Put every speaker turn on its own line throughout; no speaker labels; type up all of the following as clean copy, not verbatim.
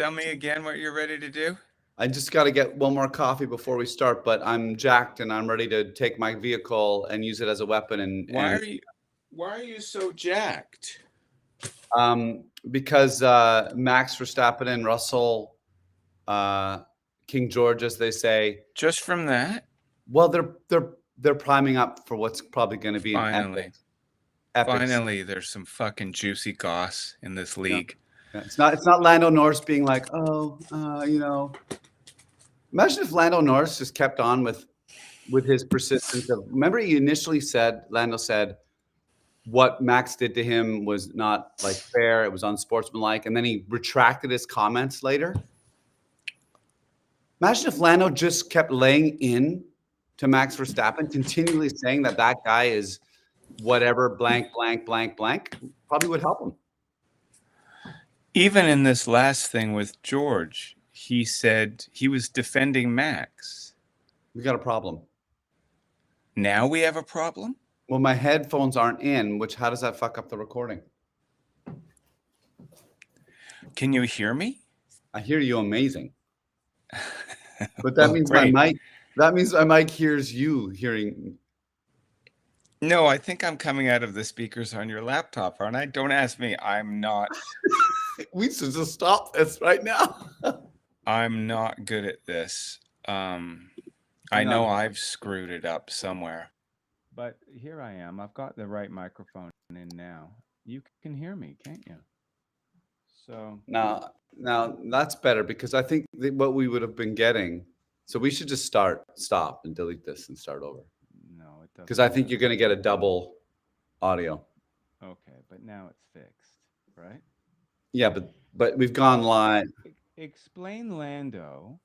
Tell me again what you're ready to do.
I just got to get one more coffee before we start, but I'm jacked and I'm ready to take my vehicle and use it as a weapon.
Why are you so jacked?
Because Max Verstappen and Russell uh, King George, as they say,
Just from that?
well, they're priming up for what's probably going to be an
Finally.
epic.
Finally, there's some fucking juicy goss in this league.
Yeah. It's not Lando Norris being like, Imagine if Lando Norris just kept on with his persistence of. Remember, Lando said what Max did to him was not like fair. It was unsportsmanlike, and then he retracted his comments later. Imagine if Lando just kept laying in to Max Verstappen, continually saying that guy is whatever blank blank blank blank. Probably would help him.
Even in this last thing with George, he said he was defending Max.
We got a problem.
Now we have a problem?
Well, my headphones aren't in, how does that fuck up the recording?
Can you hear me?
I hear you amazing. But that means
great.
my mic hears you hearing.
No, I think I'm coming out of the speakers on your laptop, aren't I? Don't ask me. I'm not.
We should just stop this right now.
I'm not good at this. I know I've screwed it up somewhere. But here I am. I've got the right microphone in now. You can hear me, can't you? So
now that's better because I think what we would have been getting. So we should just stop and delete this and start over.
No, it doesn't.
Because I think you're going to get a double audio.
Okay, but now it's fixed, right?
Yeah, but we've gone live.
Explain Lando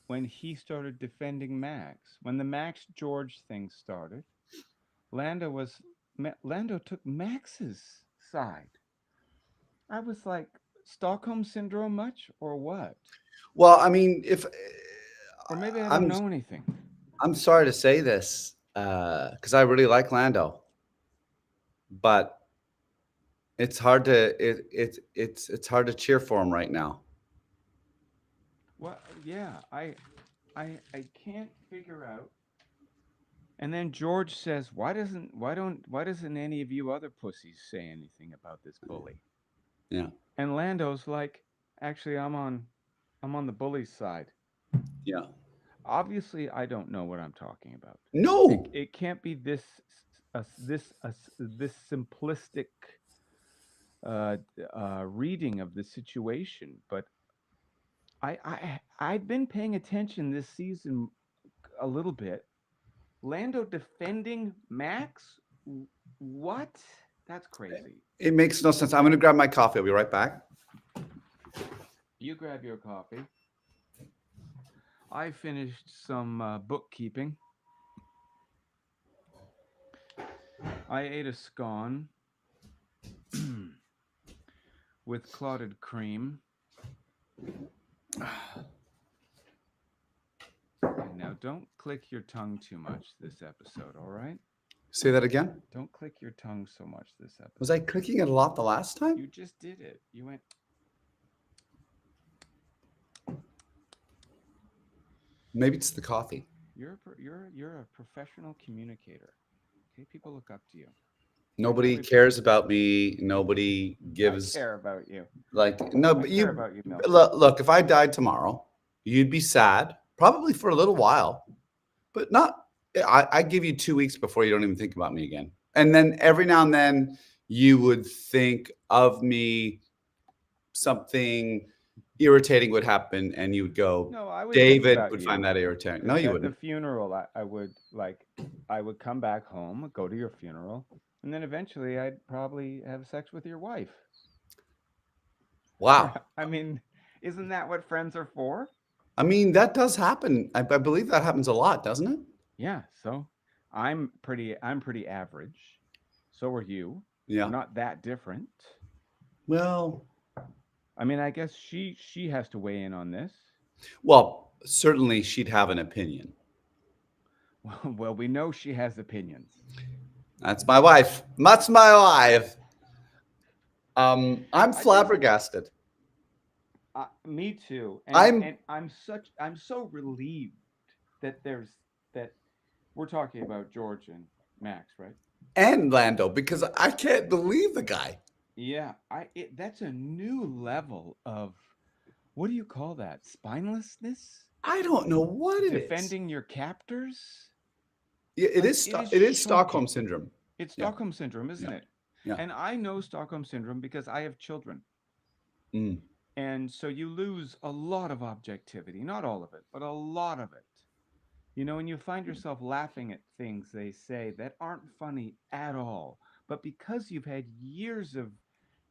when he started defending Max. When the Max George thing started, Lando took Max's side. I was like, Stockholm syndrome much or what?
Well, I mean,
or maybe I don't know anything.
I'm sorry to say this because I really like Lando, but it's hard to it's hard to cheer for him right now.
Well, yeah, I can't figure out. And then George says, "Why doesn't any of you other pussies say anything about this bully?"
Yeah.
And Lando's like, "Actually, I'm on the bully's side."
Yeah.
Obviously, I don't know what I'm talking about.
No,
it can't be this simplistic reading of the situation. But I've been paying attention this season a little bit. Lando defending Max? What? That's crazy.
It makes no sense. I'm going to grab my coffee. I'll be right back.
You grab your coffee. I finished some bookkeeping. I ate a scone with clotted cream. And now don't click your tongue too much this episode, all right?
Say that again?
Don't click your tongue so much this episode.
Was I clicking it a lot the last time?
You just did it. You went...
Maybe it's the coffee.
You're a professional communicator. Okay, people look up to you.
Nobody cares about me. Nobody gives.
I care about you.
Like no, but
care about you,
look. If I died tomorrow, you'd be sad, probably for a little while, but not. I give you 2 weeks before you don't even think about me again, and then every now and then you would think of me. Something irritating would happen, and you would go.
No, I would.
David would find that irritating. No, you wouldn't.
At the funeral, I would come back home, go to your funeral, and then eventually I'd probably have sex with your wife.
Wow.
I mean, isn't that what friends are for?
I mean, that does happen. I believe that happens a lot, doesn't it?
Yeah. So I'm pretty average. So are you.
Yeah.
We're not that different.
Well,
I mean, I guess she has to weigh in on this.
Well, certainly she'd have an opinion.
Well, we know she has opinions.
That's my wife. That's my wife. I'm flabbergasted.
Me too.
I'm
And I'm so relieved that that we're talking about George and Max, right?
and Lando because I can't believe the guy.
Yeah, that's a new level of, what do you call that? Spinelessness?
I don't know what it is.
Defending your captors?
Yeah,
Like, it is
It is Stockholm
shocking.
syndrome.
It's
Yeah,
Stockholm syndrome,
yeah,
isn't it?
yeah.
And I know Stockholm syndrome because I have children.
Mm,
And so you lose a lot of objectivity, not all of it, but a lot of it. And you find yourself laughing at things they say that aren't funny at all. But because you've had years of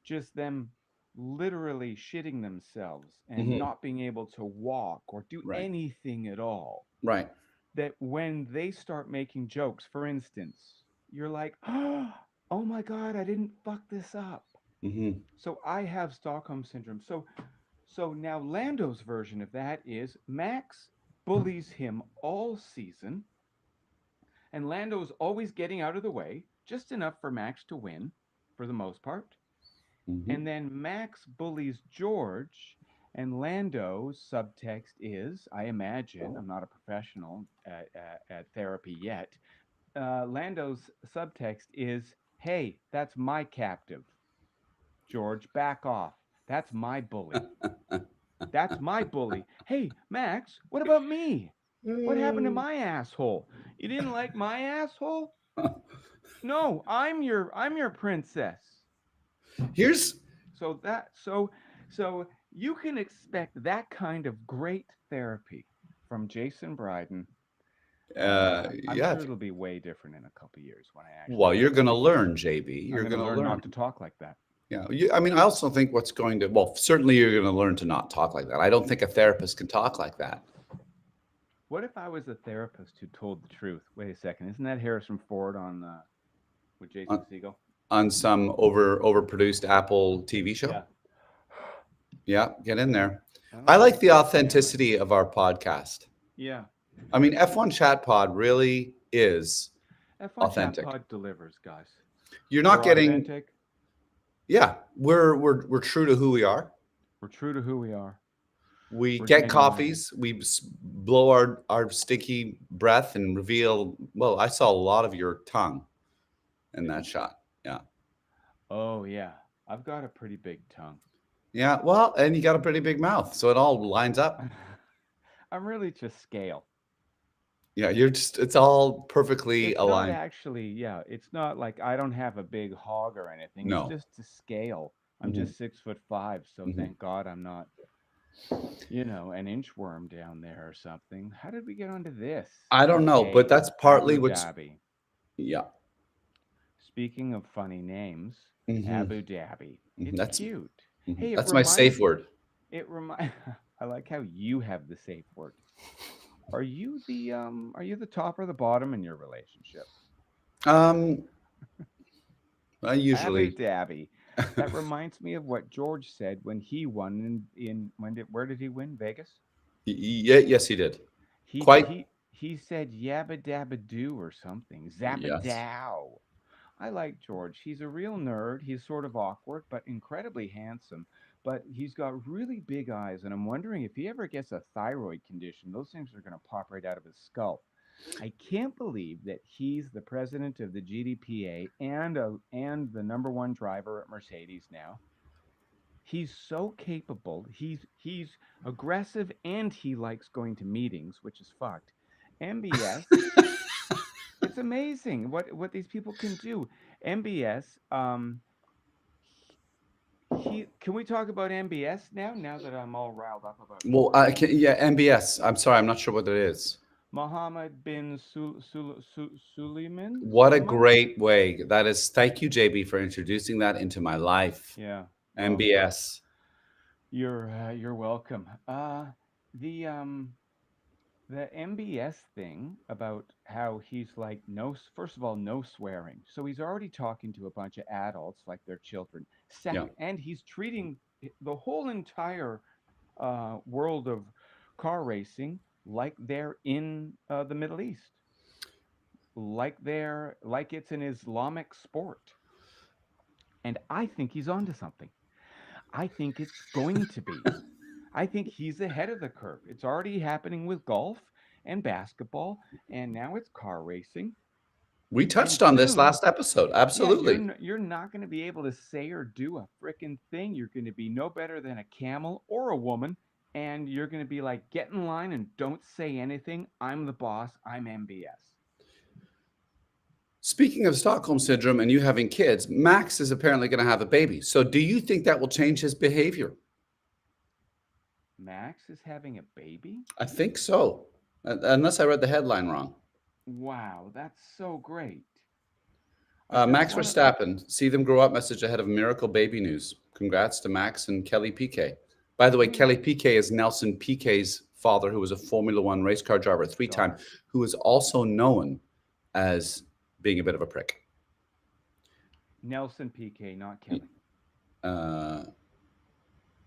just them literally shitting themselves and
hmm.
not being able to walk or do
Right,
anything at all,
right.
that when they start making jokes, for instance, you're like, oh my God, I didn't fuck this up.
Hmm.
So I have Stockholm syndrome. So now Lando's version of that is Max bullies him all season, and Lando's always getting out of the way, just enough for Max to win, for the most part.
Hmm.
And then Max bullies George, and Lando's subtext is, I imagine, I'm not a professional at therapy yet. Lando's subtext is, hey, that's my captive. George, back off. That's my bully. That's my bully. Hey, Max, what about me? What happened to my asshole? You didn't like my asshole? No, I'm your princess.
Here's
So that so you can expect that kind of great therapy from Jason Bryden. I'm
yeah.
sure it'll be way different in a couple years when I actually
Well,
get
you're
to
going to
meet him.
learn, JB.
I'm
You're
going to
going to
learn
learn.
not to talk like that.
Yeah. I mean, I also think what's going to, well, certainly you're going to learn to not talk like that. I don't think a therapist can talk like that
What if I was a therapist who told the truth? Wait a second, isn't that Harrison Ford on with Jason
on,
Segel?
on some overproduced Apple TV show.
Yeah.
Yeah. Get in there.
I
I
don't
like
think
the
so. Damn it.
authenticity of our podcast.
Yeah.
I mean, F1 Chat Pod really is
F1 Chat
authentic.
Pod delivers, guys.
You're not
We're
getting,
authentic.
yeah, we're true to who we are.
We're true to who we are.
We
We're
get
genuine.
coffees. We blow our stinky breath and reveal. Well, I saw a lot of your tongue in
Did
that
you?
shot. Yeah,
Oh, yeah. I've got a pretty big tongue.
yeah. Well, and you got a pretty big mouth, so it all lines up.
I'm really just scale.
Yeah, you're just. It's all perfectly
It's not
aligned.
actually, yeah, it's not like I don't have a big hog or anything. It's
No.
just to scale. I'm
Hmm.
just 6'5", so
Hmm.
thank God I'm not, an inchworm down there or something. How did we get onto this?
I don't know, but
Okay,
that's partly
Abu
what's.
Dhabi.
Yeah.
Speaking of funny names,
Hmm.
Abu Dhabi. It's
That's
cute. Hey, it
that's my safe
reminds
word.
it remind I like how you have the safe word. Are you the top or the bottom in your relationship?
Um, I
Abu
usually.
Dhabi. That reminds me of what George said when he won in where did he win? Vegas?
Yeah, yes, he did.
He
Quite.
he he said yabba dabba doo or something.
Yes.
Zabadow. I like George. He's a real nerd. He's sort of awkward, but incredibly handsome. But he's got really big eyes, and I'm wondering if he ever gets a thyroid condition, those things are going to pop right out of his skull. I can't believe that he's the president of the GDPA and the number one driver at Mercedes now. He's so capable. He's aggressive and he likes going to meetings, which is fucked. MBS, it's amazing what these people can do. MBS, he can we talk about MBS now? Now that I'm all riled up about
Well, I
George,
can, yeah, MBS. I'm sorry, I'm not sure what it is.
Mohammed bin Suleiman.
What a
Suleiman.
great way. That is, thank you, JB, for introducing that into my life.
Yeah. Well,
MBS.
you're welcome. The MBS thing about how he's like no, first of all, no swearing. So he's already talking to a bunch of adults like they're children.
Yeah.
Second, and he's treating the whole entire world of car racing like they're in the Middle East, like it's an Islamic sport. And I think he's onto something. I think it's going to be. I think he's ahead of the curve. It's already happening with golf and basketball, and now it's car racing.
We
And
touched on this
soon,
last episode.
yeah,
Absolutely.
you're not going to be able to say or do a frickin' thing. You're going to be no better than a camel or a woman, and you're going to be like, get in line and don't say anything. I'm the boss. I'm MBS.
Speaking of Stockholm syndrome and you having kids, Max is apparently going to have a baby. So do you think that will change his behavior?
Max is having a baby?
I think so, unless I read the headline wrong.
Wow, that's so great. I just
Max
want to.
Verstappen, see them grow up message ahead of miracle baby news. Congrats to Max and Kelly Piquet. By the way,
Let me.
Kelly Piquet is Nelson Piquet's father, who was a Formula One race car driver, three-time,
Daughter.
who is also known as being a bit of a prick.
Nelson PK, not Kelly.
Uh,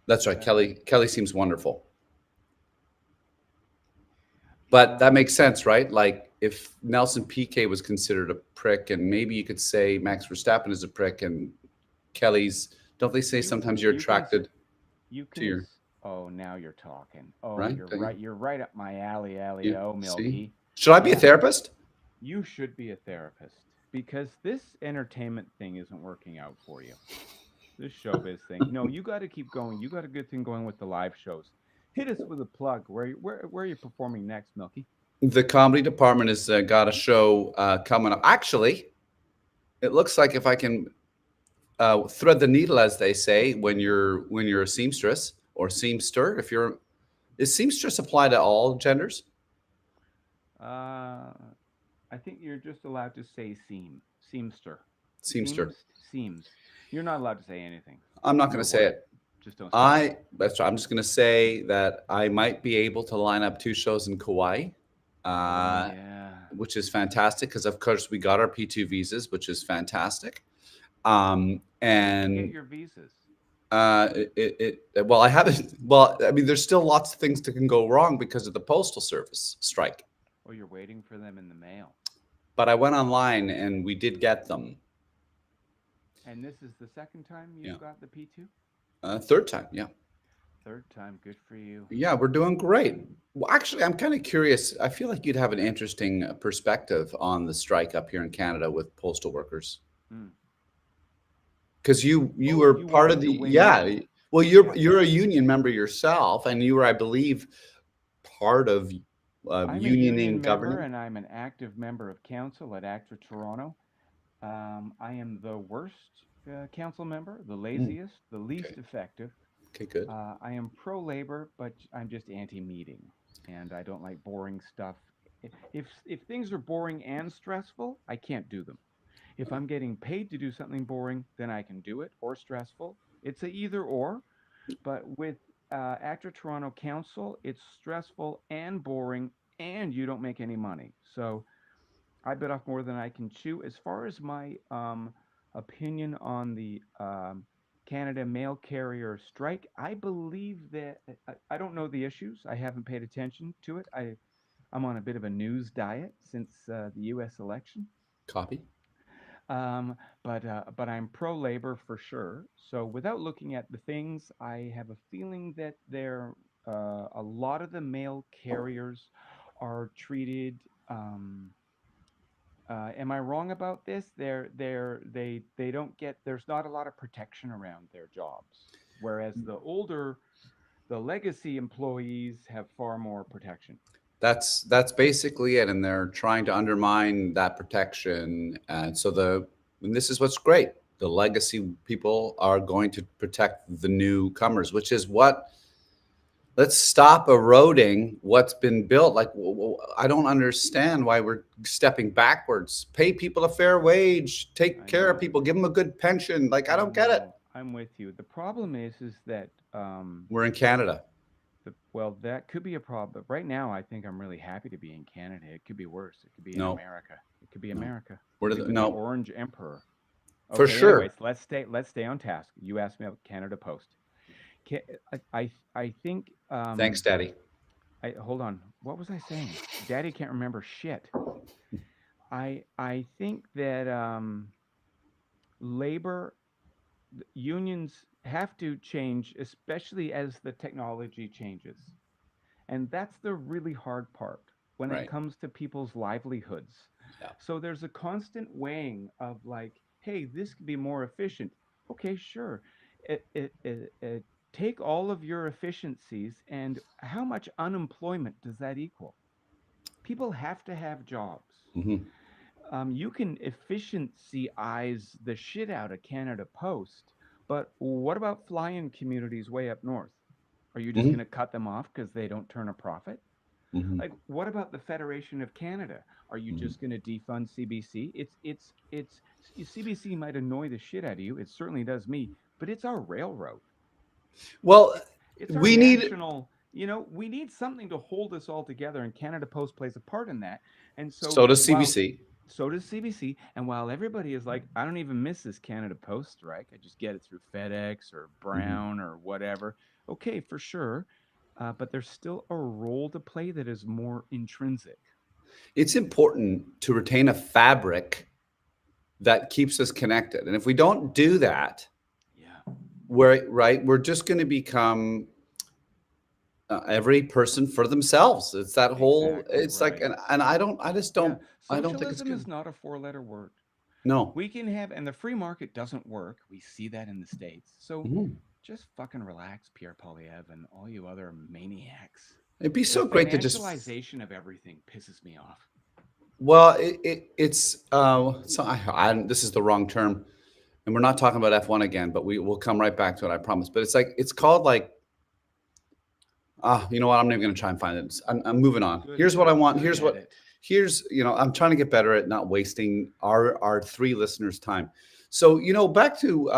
that's right.
That,
Kelly seems wonderful. But that makes sense, right? Like if Nelson Piquet was considered a prick, and maybe you could say Max Verstappen is a prick, and Kelly's. Don't they say
you
sometimes
can
you're
you can
attracted
you
to
can.
your
Oh, now you're talking. Oh,
right?
you're right. You're right up my alley, alley.
Yeah.
Oh,
See,
Milky.
should I be a
Yeah,
therapist?
you should be a therapist because this entertainment thing isn't working out for you. This showbiz thing. No, you got to keep going. You got a good thing going with the live shows. Hit us with a plug. Where are you performing next, Milky?
The comedy department has got a show coming up. Actually, it looks like if I can thread the needle, as they say, when you're a seamstress or seamster, if you're is seamstress apply to all genders?
Uh, I think you're just allowed to say seamster,
Seamster.
seams. You're not allowed to say anything.
I'm not going
Your
to say
word.
it.
Just don't say it.
That's right. I'm just going to say that I might be able to line up two shows in Kauai,
Oh
uh,
yeah.
which is fantastic because, of course, we got our P2 visas, which is fantastic.
Where'd you get
And
your visas?
well, I haven't. Well, I mean, there's still lots of things that can go wrong because of the postal service strike.
Oh, you're waiting for them in the mail.
But I went online and we did get them.
And this is the second time
Yeah,
you've got the P2?
third time. Yeah.
Third time. Good for you.
Yeah, we're doing great. Well, actually, I'm kind of curious. I feel like you'd have an interesting perspective on the strike up here in Canada with postal workers
Mm.
because you
Oh,
were
you
part of
wanted
the
to weigh
yeah.
in.
Well,
Yeah.
you're a union member yourself, and you were, I believe, part of
I'm a
unioning
union member
governing.
and I'm an active member of council at ACTRA Toronto. I am the worst council member, the
Mm,
laziest, the
okay.
least effective.
Okay. Good.
I am pro labor, but I'm just anti meeting, and I don't like boring stuff. If things are boring and stressful, I can't do them. If I'm getting paid to do something boring, then I can do it, or stressful. It's a either or. But with Actor Toronto Council, it's stressful and boring, and you don't make any money. So I bit off more than I can chew. As far as my opinion on the Canada mail carrier strike, I believe that I don't know the issues. I haven't paid attention to it. I'm on a bit of a news diet since the U.S. election.
Copy.
But I'm pro labor for sure. So without looking at the things, I have a feeling that a lot of the mail carriers are treated. Am I wrong about this? They don't get. There's not a lot of protection around their jobs, whereas the legacy employees have far more protection.
That's basically it, and they're trying to undermine that protection. And this is what's great. The legacy people are going to protect the newcomers, which is what. Let's stop eroding what's been built. Like I don't understand why we're stepping backwards. Pay people a fair wage. Take
I
care of
know.
people. Give them a good pension. Like I
I
don't get it.
know. I'm with you. The problem is that
We're in Canada.
well, that could be a problem. But right now, I think I'm really happy to be in Canada. It could be worse. It could be in
No,
America. It could be
no.
America.
Where
Could
do
be
the,
with the
no
Orange Emperor.
for
Okay. Anyways,
sure.
let's stay on task. You asked me about Canada Post. I think
Thanks, Daddy.
I hold on. What was I saying? Daddy can't remember shit. I think that labor unions have to change, especially as the technology changes. And that's the really hard part when it
Right.
comes to people's livelihoods.
Yeah.
So there's a constant weighing of like, hey, this could be more efficient. Okay, sure. Take all of your efficiencies, and how much unemployment does that equal? People have to have jobs.
Hmm.
You can efficiency-ize the shit out of Canada Post, but what about fly-in communities way up north? Are you just going
Hmm.
to cut them off because they don't turn a profit?
Hmm.
Like, what about the Federation of Canada? Are you
Hmm.
just going to defund CBC? It's CBC might annoy the shit out of you. It certainly does me, but it's our railroad.
Well,
It's our
we need
national. We need something to hold us all together, and Canada Post plays a part in that. And so
so does
while
CBC.
so does CBC, and while everybody is like, I don't even miss this Canada Post strike. I just get it through FedEx or
Hmm.
Brown or whatever. Okay, for sure. But there's still a role to play that is more intrinsic.
It's important to retain a fabric that keeps us connected. And if we don't do that,
Yeah,
we're just going to become every person for themselves. It's that whole.
exactly
It's like,
right.
and I just
Yeah,
don't. I don't think it's
socialism
good.
is not a four-letter word.
No.
We can have, and the free market doesn't work. We see that in the States. So
Mhm.
just fucking relax, Pierre Polyev, and all you other maniacs.
It'd be
The
so great to just.
financialization of everything pisses me off.
Well, it's so this is the wrong term, and we're not talking about F1 again, but we will come right back to it, I promise. But it's like it's called like you know what? I'm not even going to try and find it. I'm moving on.
Good,
Here's what I want.
good at it.
Here's I'm trying to get better at not wasting our three listeners' time. So back to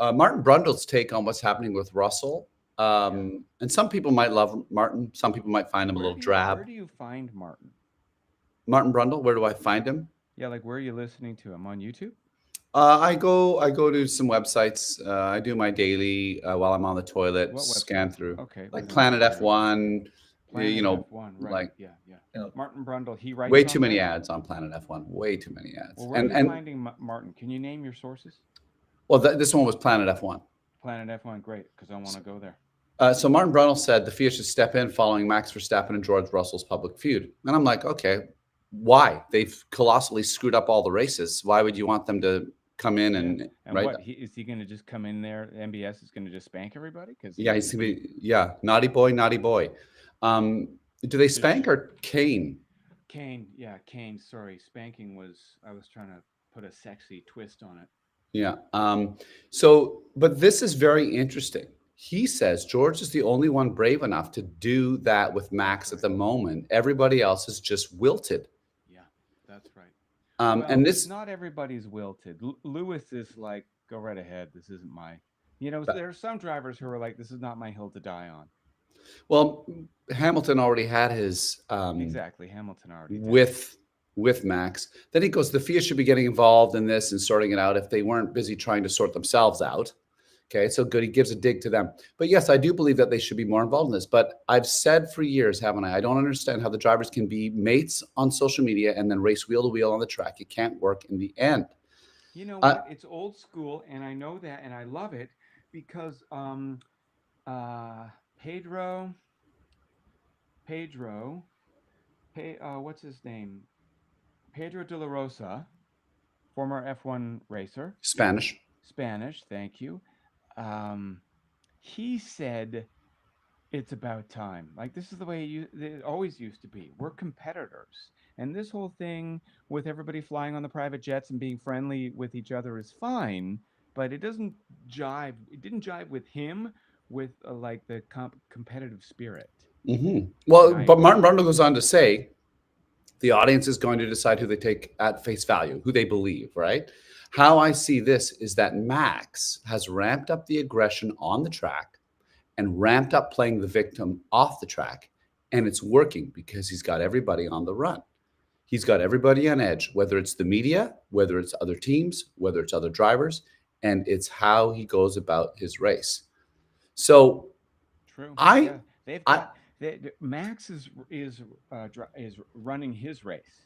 Martin Brundle's take on what's happening with Russell.
Yeah.
And some people might love Martin. Some people might find him a little
Where
drab.
do you find Martin?
Martin Brundle, where do I find him?
Yeah, like where are you listening to him on YouTube?
I go to some websites. I do my daily while I'm on the toilet,
What
scan
websites?
through
Okay,
like
because I'm
Planet
curious.
F1.
Planet F1, right?
Like
Yeah, yeah.
you know,
Martin Brundle, he
way
writes
too
on
many
there.
ads on Planet F1. Way too many
Well,
ads.
where are
And
you finding Martin? Can you name your sources?
well, this one was Planet F1.
Planet F1, great, because I want to go there.
So Martin Brundle said the FIA should step in following Max Verstappen and George Russell's public feud. And I'm like, okay, why? They've colossally screwed up all the races. Why would you want them to come in
Yeah.
and
And
right?
what is he going to just come in there? MBS is going to just spank everybody because
Yeah, he's gonna be naughty boy, naughty boy. Do they spank or cane?
Kane, yeah, Kane. Sorry, spanking was. I was trying to put a sexy twist on it.
Yeah. But this is very interesting. He says George is the only one brave enough to do that with
That's
Max at
right.
the moment. Everybody else is just wilted.
Yeah, that's right.
And
Well,
this,
not everybody's wilted. Lewis is like, go right ahead. This isn't my. There are some drivers who are like, this is not my hill to die on.
well, Hamilton already had his
Exactly. Hamilton already did.
with Max. Then he goes, the FIA should be getting involved in this and sorting it out if they weren't busy trying to sort themselves out. Okay, so good. He gives a dig to them. But yes, I do believe that they should be more involved in this. But I've said for years, haven't I? I don't understand how the drivers can be mates on social media and then race wheel to wheel on the track. It can't work in the end.
You know
Uh,
what? It's old school, and I know that, and I love it because uh, Pedro, Pedro, what's his name? Pedro de la Rosa, former F1 racer,
Spanish.
Spanish. Thank you. Um, he said it's about time. Like this is the way it always used to be. We're competitors, and this whole thing with everybody flying on the private jets and being friendly with each other is fine, but it doesn't jive. It didn't jive with him with like the competitive spirit, and
Well,
I
but Martin
agree.
Brundle goes on to say the audience is going to decide who they take at face value, who they believe, right? How I see this is that Max has ramped up the aggression on the track and ramped up playing the victim off the track. And it's working because he's got everybody on the run. He's got everybody on edge, whether it's the media, whether it's other teams, whether it's other drivers, and it's how he goes about his race. So
True.
I,
Yeah, they've
I,
got Max is running his race.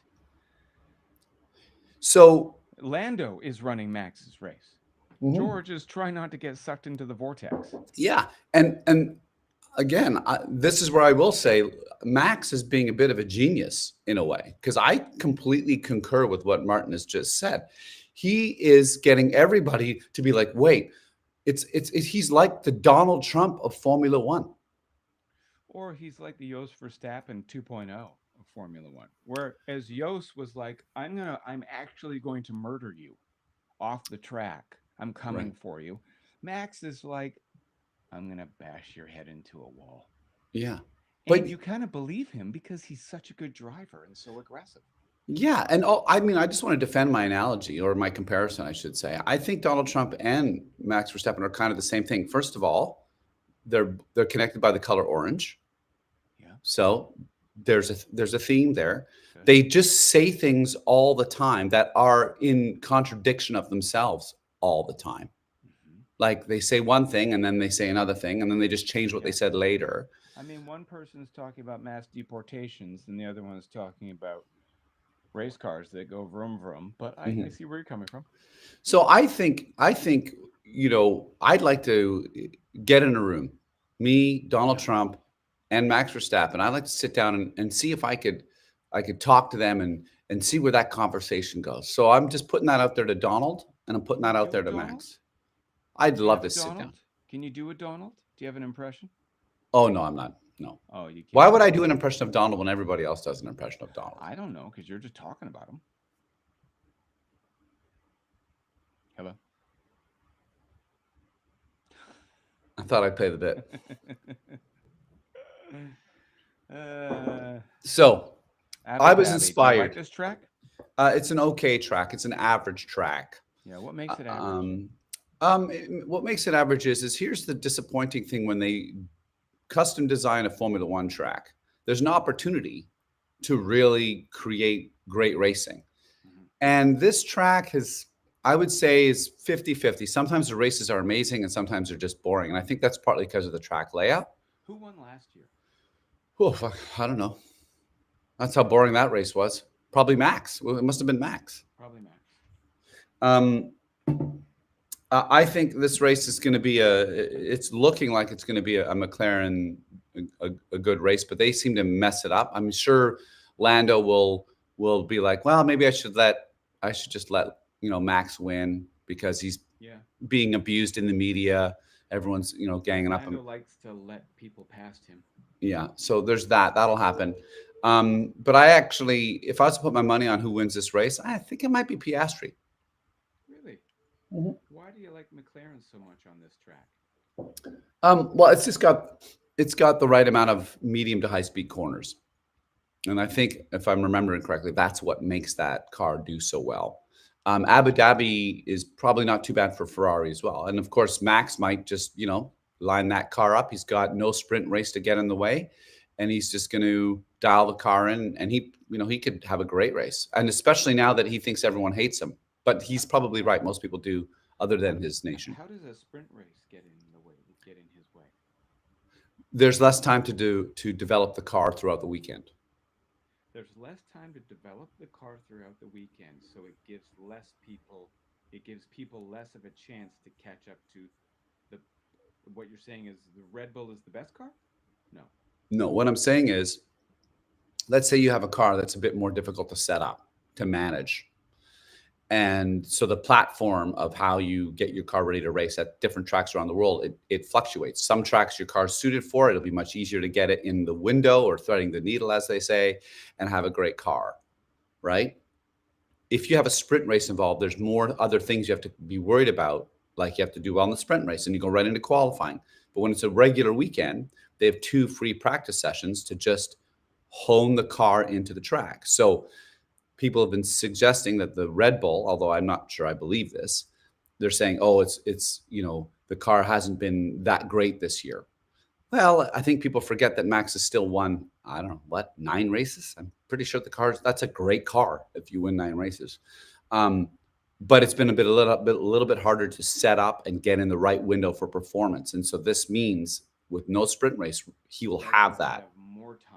so
Lando is running Max's race.
Mhm.
George is trying not to get sucked into the vortex.
Yeah, and again, this is where I will say Max is being a bit of a genius in a way, because I completely concur with what Martin has just said. He is getting everybody to be like, wait, he's like the Donald Trump of Formula One.
Or he's like the Jos Verstappen 2.0 of Formula One, whereas Jos was like, I'm actually going to murder you off the track. I'm
Right.
coming for you. Max is like, I'm gonna bash your head into a wall.
Yeah. But
And you kind of believe him because he's such a good driver and so aggressive.
yeah, and I mean, I just want to defend my analogy or my comparison, I should say. I think Donald Trump and Max Verstappen are kind of the same thing. First of all, they're connected by the color orange.
Yeah,
So there's a theme there.
good.
They just say things all the time that are in contradiction of themselves all the time.
Hmm.
Like they say one thing and then they say another thing and then they just change what they
Yeah.
said later.
I mean, one person's talking about mass deportations and the other one is talking about race cars that go vroom vroom. But I
Mhm.
see where you're coming from.
So I think I'd like to get in a room, me, Donald
Yeah.
Trump, and Max Verstappen. I'd like to sit down and see if I could talk to them and see where that conversation goes. So I'm just putting that out there to Donald, and I'm putting
Can
that
you
out
do
there
a
to
Donald?
Max. I'd
Do you
love
have a
to sit down.
Donald? Can you do a Donald? Do you have an impression?
Oh no, I'm not. No.
Oh, you
Why
can't
would
do
I
one.
do an impression of Donald when everybody else does an impression of Donald?
I don't know because you're just talking about him. Hello.
I thought I'd play the bit.
uh,
So
Abu
I was
Dhabi. Do you like
inspired.
this track?
It's an okay track. It's an average track.
Yeah. What makes
Uh,
it average?
Um, what makes it average is here's the disappointing thing when they custom design a Formula One track. There's an opportunity to really create great racing.
Hmm.
And this track has, I would say, is 50-50. Sometimes the races are amazing and sometimes they're just boring. And I think that's partly because of the track layout.
Who won last year?
Oof, I don't know. That's how boring that race was. Probably Max. Well, it must have been Max.
Probably Max.
Um, I think this race is going to be it's looking like it's going to be a McLaren, a good race, but they seem to mess it up. I'm sure Lando will be like, well, maybe I should just let, Max win because he's
Yeah.
being abused in the media. Everyone's, ganging up
Lando
him.
likes to let people past him.
Yeah. So there's that. That'll happen. But I actually, if I was to put my money on who wins this race, I think it might be Piastri.
Really? Why do you like McLaren so much on this track?
Well, it's got the right amount of medium to high speed corners, and I think if I'm remembering correctly, that's what makes that car do so well. Abu Dhabi is probably not too bad for Ferrari as well, and of course Max might just line that car up. He's got no sprint race to get in the way, and he's just going to dial the car in, and he could have a great race, and especially now that he thinks everyone hates him. But
How,
he's probably right; most people do, other
how
than
does
his nation.
how does a sprint race get in the way? Get in his way?
There's less time to develop the car throughout the weekend.
There's less time to develop the car throughout the weekend, so it gives less people. It gives people less of a chance to catch up to the. What you're saying is the Red Bull is the best car? No.
No, what I'm saying is, let's say you have a car that's a bit more difficult to set up, to manage. And so the platform of how you get your car ready to race at different tracks around the world, it fluctuates. Some tracks your car's suited for, it'll be much easier to get it in the window or threading the needle, as they say, and have a great car, right? If you have a sprint race involved, there's more other things you have to be worried about, like you have to do well in the sprint race and you go right into qualifying. But when it's a regular weekend, they have 2 free practice sessions to just hone the car into the track. So people have been suggesting that the Red Bull, although I'm not sure I believe this, they're saying, oh, it's the car hasn't been that great this year. Well, I think people forget that Max has still won, I don't know, what, 9 races? I'm pretty sure that's a great car if you win 9 races. Um, but it's been a little bit harder to set up and get in the right window for performance. And so this means with no sprint race, he will
That
have
means he'll
that.
have more time.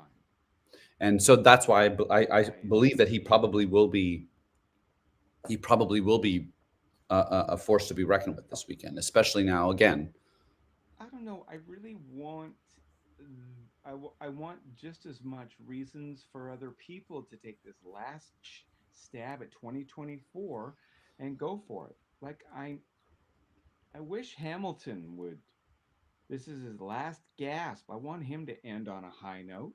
And so that's why I
I
believe that he
see.
probably will be a force to be reckoned with this weekend, especially now again.
I don't know. I really want. I want just as much reasons for other people to take this last stab at 2024 and go for it. Like I wish Hamilton would. This is his last gasp. I want him to end on a high note,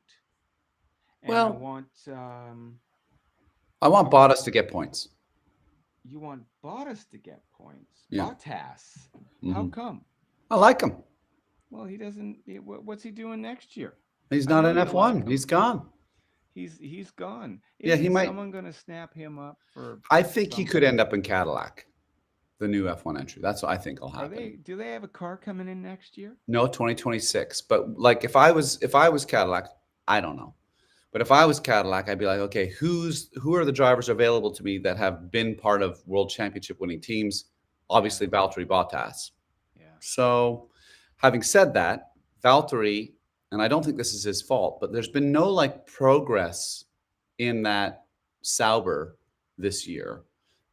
and
Well, I
I
want
want
Bottas to get points.
you want Bottas to get points.
Yeah.
Bottas. How
Hmm.
come?
I like him.
Well, he doesn't. What's he doing next year?
He's
I
not
know
an
you like
F1. He's
him.
gone.
He's gone.
Yeah, he
Isn't
might.
someone going to snap him up for
I think he could
something?
end up in Cadillac, the new F1 entry. That's what I think will
Are
happen.
they? Do they have a car coming in next year?
No, 2026. But like if I was Cadillac, I don't know. But if I was Cadillac, I'd be like, okay, who are the drivers available to me that have been part of world championship winning teams?
Yeah,
Obviously, Valtteri Bottas.
yeah.
So, having said that, Valtteri, and I don't think this is his fault, but there's been no like progress in that Sauber this year.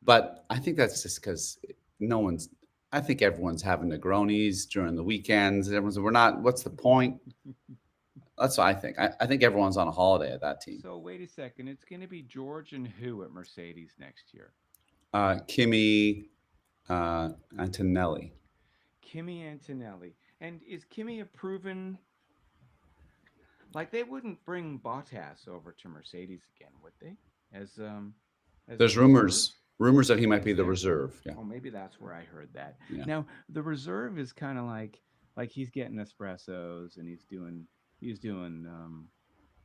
But I think that's just because no one's. I think everyone's having Negronis during the weekends. Everyone's. We're not. What's the point? That's what I think. I think everyone's on a holiday at that team.
So wait a second. It's going to be George and who at Mercedes next year?
Kimi Antonelli.
Kimi Antonelli. And is Kimi a proven? Like they wouldn't bring Bottas over to Mercedes again, would they? As as the
There's
reserve?
rumors that he might be
Is
the
there?
reserve. Yeah,
Oh, maybe that's where I heard that.
yeah.
Now the reserve is kind of like he's getting espressos and he's doing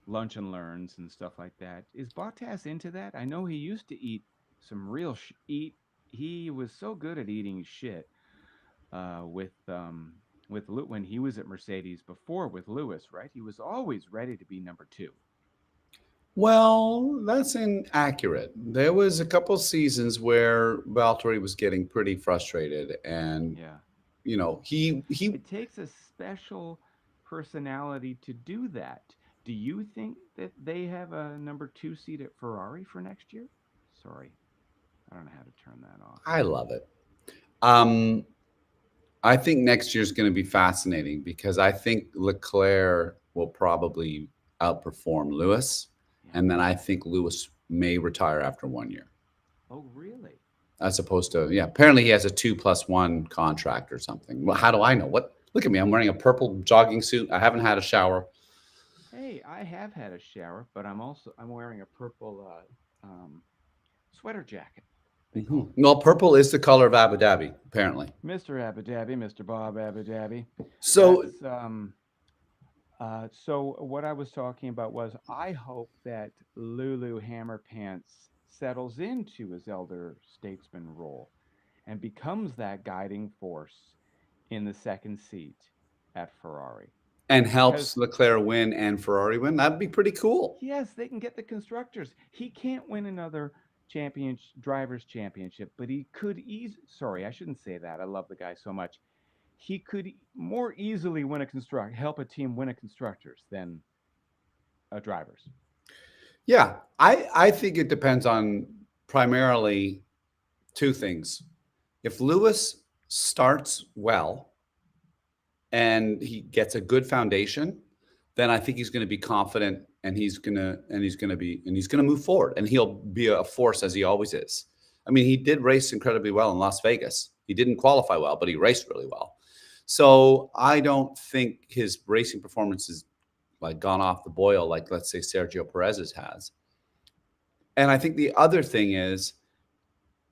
lunch and learns and stuff like that. Is Bottas into that? I know he used to eat some real eat. He was so good at eating shit uh, with um, when he was at Mercedes before with Lewis, right? He was always ready to be number two.
Well, that's inaccurate. There was a couple seasons where Valtteri was getting pretty frustrated, and
Yeah,
he
it takes a special personality to do that. Do you think that they have a number two seat at Ferrari for next year? Sorry, I don't know how to turn that off.
I love it. Um, I think next year's going to be fascinating because I think Leclerc will probably outperform Lewis,
Yeah.
and then I think Lewis may retire after 1 year,
Oh, really?
as opposed to yeah. Apparently, he has a 2+1 contract or something. Well, how do I know? What? Look at me. I'm wearing a purple jogging suit. I haven't had a shower.
Hey, I have had a shower, but I'm wearing a purple sweater jacket. They call
Mhm.
it
Well, purple is the color of Abu Dhabi, apparently.
Mr. Abu Dhabi, Mr. Bob Abu Dhabi.
So
That's so what I was talking about was I hope that Lulu Hammerpants settles into his elder statesman role and becomes that guiding force in the second seat at Ferrari.
and helps
Because
Leclerc win and Ferrari win. That'd be pretty cool.
yes, they can get the constructors. He can't win another drivers championship, but he could sorry, I shouldn't say that. I love the guy so much. He could more easily win a help a team win a constructors than a drivers.
Yeah, I think it depends on primarily two things. If Lewis starts well and he gets a good foundation, then I think he's going to be confident and he's going to move forward and he'll be a force as he always is. I mean, he did race incredibly well in Las Vegas. He didn't qualify well, but he raced really well. So I don't think his racing performance has like gone off the boil like let's say Sergio Perez's has. And I think the other thing is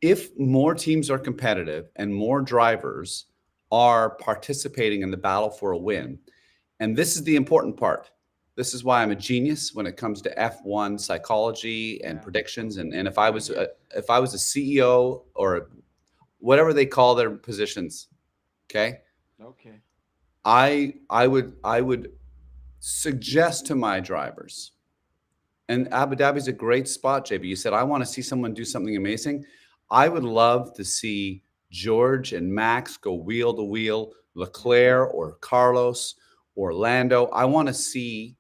if more teams are competitive and more drivers are participating in the battle for a win, and this is the important part. This is why I'm a genius when it comes to F1 psychology and
Yeah.
predictions.
Okay.
And
I'm here.
if I was a CEO or whatever they call their positions, okay,
Okay.
I would suggest to my drivers. And Abu Dhabi's a great spot, JB. You said I want to see someone do something amazing. I would love to see George and Max go wheel to wheel, Leclerc or Carlos or Lando. I want to see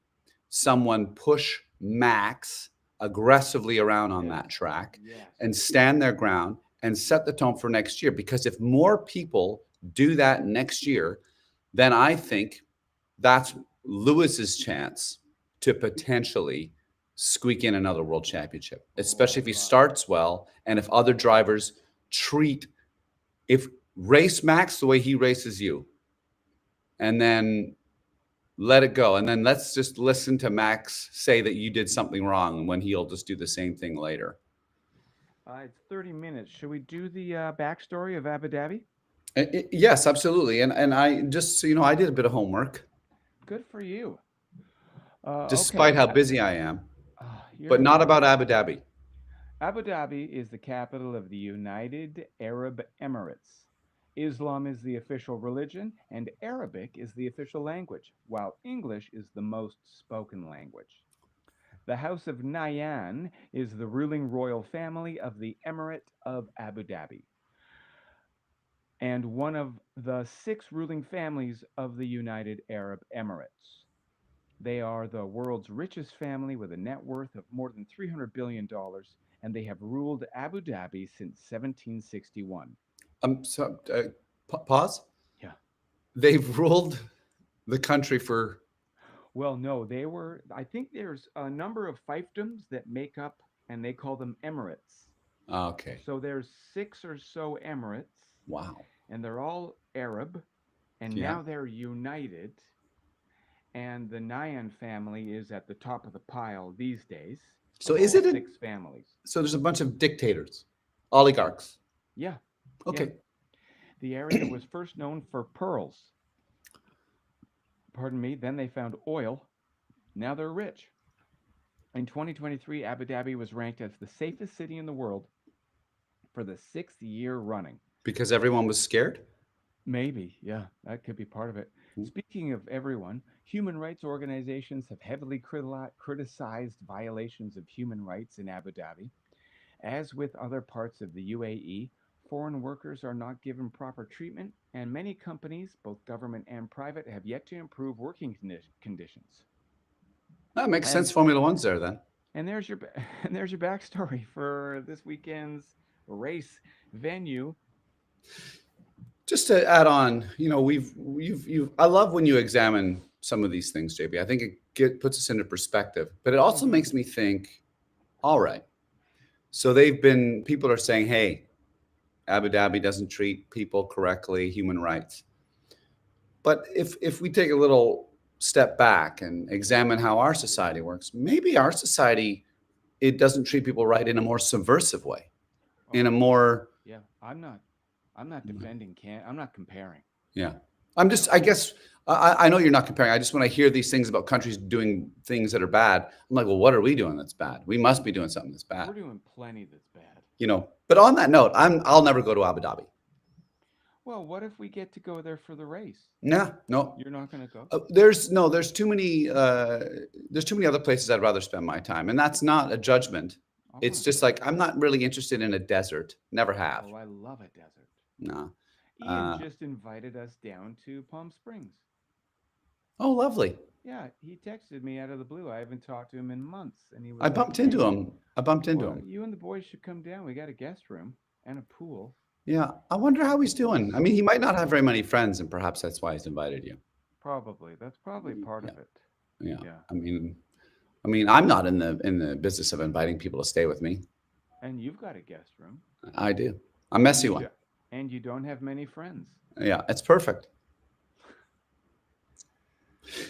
someone push Max aggressively around on
Yes.
that track
Yes.
and stand their ground and set the tone for next year. Because if more people do that next year, then I think that's Lewis's chance to potentially squeak in another world championship,
Oh, I
especially if he
love.
starts well and if other drivers treat, if race Max the way he races you, and then let it go. And then let's just listen to Max say that you did something wrong when he'll just do the same thing later.
It's 30 minutes. Should we do the backstory of Abu Dhabi?
Yes, absolutely. And I just so you know, I did a bit of homework,
Good for you.
despite
Okay.
how busy I am, but
You're
not about Abu Dhabi.
Abu Dhabi is the capital of the United Arab Emirates. Islam is the official religion, and Arabic is the official language, while English is the most spoken language. The House of Nahyan is the ruling royal family of the Emirate of Abu Dhabi, and one of the six ruling families of the United Arab Emirates. They are the world's richest family with a net worth of more than $300 billion, and they have ruled Abu Dhabi since 1761.
So pause.
Yeah.
They've ruled the country for
Well, no, I think there's a number of fiefdoms that make up, and they call them emirates.
okay.
So there's six or so emirates,
Wow.
and they're all Arab, and
Yeah.
now they're united. And the Nyan family is at the top of the pile these days
So
of
is
all
it a
six families.
so there's a bunch of dictators, oligarchs.
Yeah, yeah.
Okay.
The area was first known for pearls. Pardon me. Then they found oil. Now they're rich. In 2023, Abu Dhabi was ranked as the safest city in the world for the sixth year running.
Because everyone was scared?
Maybe, yeah, that could be part of it. Speaking of everyone, human rights organizations have heavily criticized violations of human rights in Abu Dhabi. As with other parts of the UAE, foreign workers are not given proper treatment, and many companies, both government and private, have yet to improve working conditions.
That makes
And
sense. Formula One's there then.
and there's your and there's your backstory for this weekend's race venue.
Just to add on, you know, you've I love when you examine some of these things, JB. I think puts us into perspective, but it also
Hmm.
makes me think, all right. So they've been people are saying, hey, Abu Dhabi doesn't treat people correctly, human rights. But if we take a little step back and examine how our society works, maybe our society it doesn't treat people right in a more subversive way, in a
Oh,
more
yeah. I'm not defending can I'm not comparing.
yeah. I'm
You
just
know,
I guess I know you're not comparing. I just when I hear these things about countries doing things that are bad, I'm like, well, what are we doing that's bad? We must be doing something that's bad,
we're doing plenty that's bad.
you know. But on that note, I'll never go to Abu Dhabi.
Well, what if we get to go there for the race?
Nah, no.
You're not going to go?
There's too many other places I'd rather spend my time, and that's not a judgment.
I
It's
want to
just
go.
like I'm not really interested in a desert. Never have.
Oh, I love a desert.
No.
Ian
Uh,
just invited us down to Palm Springs.
oh, lovely.
Yeah, he texted me out of the blue. I haven't talked to him in months, and he
I
was like,
bumped into
"Hey,
him. I bumped into
well,
him.
you and the boys should come down. We got a guest room and a pool."
Yeah. I wonder how he's doing. I mean, he might
So
not have very many friends, and perhaps that's why he's invited you.
probably that's probably part
Yeah.
of it.
Yeah.
Yeah,
I mean, I'm not in the business of inviting people to stay with me.
and you've got a guest room,
I do. A
and
messy
you
one.
do, and you don't have many friends.
Yeah, it's perfect.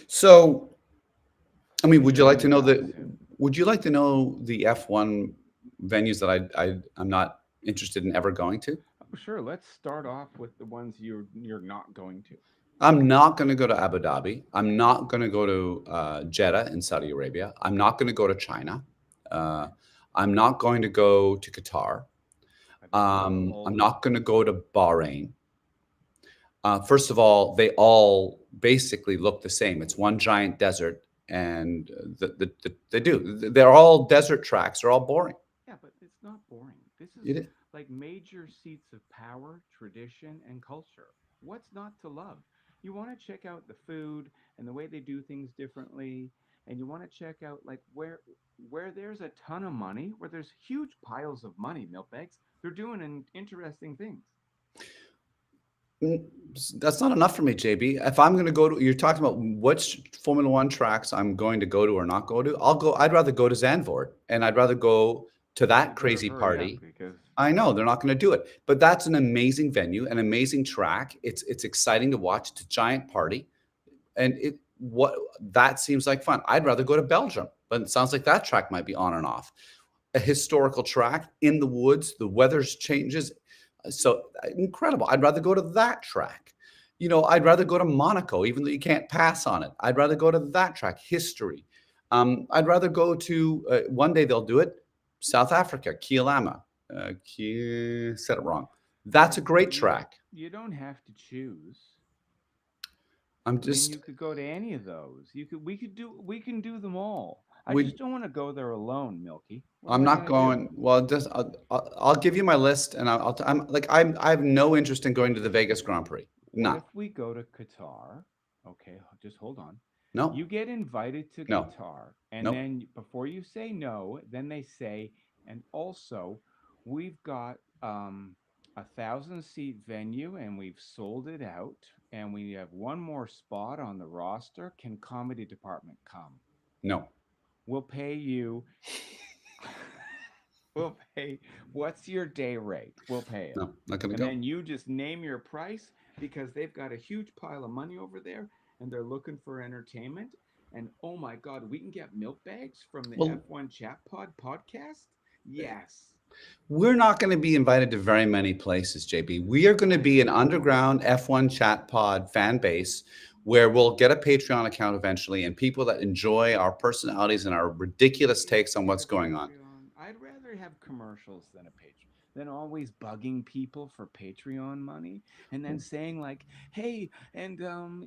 So, I mean,
We
would you
should
like
bring
to
the
know
dogs
the
in.
would you like to know the F1 venues that I'm not interested in ever going to?
Oh, sure. Let's start off with the ones you're not going to.
I'm not going to go to Abu Dhabi. I'm not going to go to Jeddah in Saudi Arabia. I'm not going to go to China. Uh, I'm not going to go to Qatar.
I bet you go to
I'm
Malta.
not going to go to Bahrain. First of all, they all basically look the same. It's one giant desert, and they do. They're all desert tracks. They're all boring.
Yeah, but it's not boring. This is
It is.
like major seats of power, tradition, and culture. What's not to love? You want to check out the food and the way they do things differently. and you want to check out like where there's a ton of money, where there's huge piles of money, milk bags, they're doing interesting things.
Mm, That's not enough for me, JB. If I'm going to go to, you're talking about which Formula One tracks I'm going to go to or not go to. I'll go. I'd rather go to Zandvoort, and I'd rather go to
Well, you
that
better
crazy
hurry up
party.
because
I know they're not going to do it, but that's an amazing venue, an amazing track. It's exciting to watch. It's a giant party, and it what that seems like fun. I'd rather go to Belgium, but it sounds like that track might be on and off. A historical track in the woods, the weather's changes, so incredible. I'd rather go to that track. I'd rather go to Monaco, even though you can't pass on it. I'd rather go to that track, history. I'd rather go to one day they'll do it, South Africa, Kielama. Said it wrong. That's a
well,
great track.
you don't have to choose.
I'm
I mean,
just
you could go to any of those. We can do them all. I just
we
don't want to go there alone, Milky. What am
I'm
I
not
gonna do?
going. Well, just I'll give you my list, and I'm like I have no interest in going to the Vegas Grand Prix.
What
None.
if we go to Qatar? Okay, just hold on.
No.
You get invited to
No.
Qatar, and
Nope.
then before you say no, then they say, and also, we've got 1,000 seat venue, and we've sold it out, and we have one more spot on the roster. Can comedy department come?
No.
We'll pay you. We'll pay. What's your day rate? We'll pay it.
No. Not gonna
And
go.
then you just name your price because they've got a huge pile of money over there and they're looking for entertainment. And oh my God, we can get milk bags from the
Well,
F1 ChatPod podcast? Yes.
we're not going to be invited to very many places, JB. We are going to
I
be an
know.
underground F1 chat pod fan base where we'll get a Patreon account eventually, and people that enjoy our personalities and our ridiculous
Please
takes on
get
what's
a
going on.
Patreon. I'd rather have commercials than a Patreon. Than always bugging people for Patreon money and then saying like, "Hey, and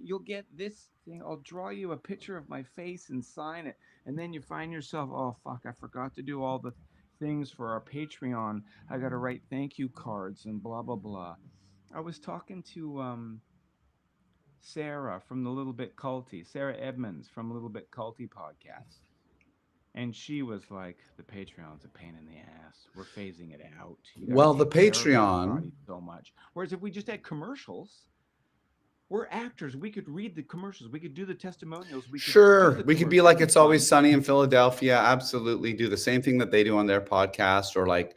you'll get this thing. I'll draw you a picture of my face and sign it." And then you find yourself, "Oh fuck, I forgot to do all the things for our Patreon. I got to write thank you cards and blah blah blah." I was talking to Sarah from the Little Bit Culty, Sarah Edmonds from Little Bit Culty podcast. And she was like, the Patreon's a pain in the ass. We're phasing it out. You got to
Well, the
take care of
Patreon,
everybody so much. Whereas if we just had commercials, we're actors. We could read the commercials. We could do the testimonials. We could do
sure,
the
we could be
commercials.
like
It'd be
It's Always
fun.
Sunny in Philadelphia. Absolutely, do the same thing that they do on their podcast, or like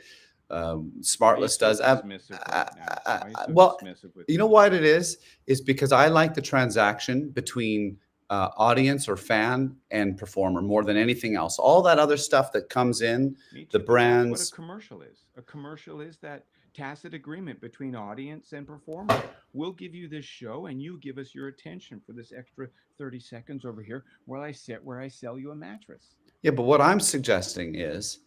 Why are you
Smartless
so
does.
dismissive right now? Why are you so
Well,
dismissive with
you know
me?
what it is because I like the transaction between audience or fan and performer more than anything else. All that other stuff that comes in,
Me
the
too, but that's what a
brands.
commercial is. A commercial is that tacit agreement between audience and performer. We'll give you this show and you give us your attention for this extra 30 seconds over here while I sit where I sell you a mattress.
Yeah, but what I'm suggesting is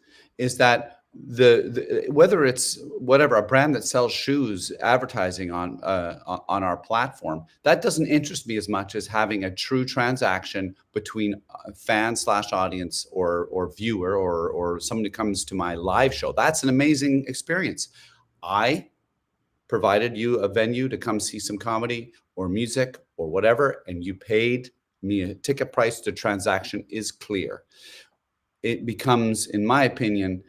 that the whether it's whatever a brand that sells shoes advertising on our platform, that doesn't interest me as much as having a true transaction between fan slash audience or viewer or someone who comes to my live show. That's an amazing experience. I provided you a venue to come see some comedy or music or whatever, and you paid me a ticket price. The transaction is clear. It becomes, in my opinion,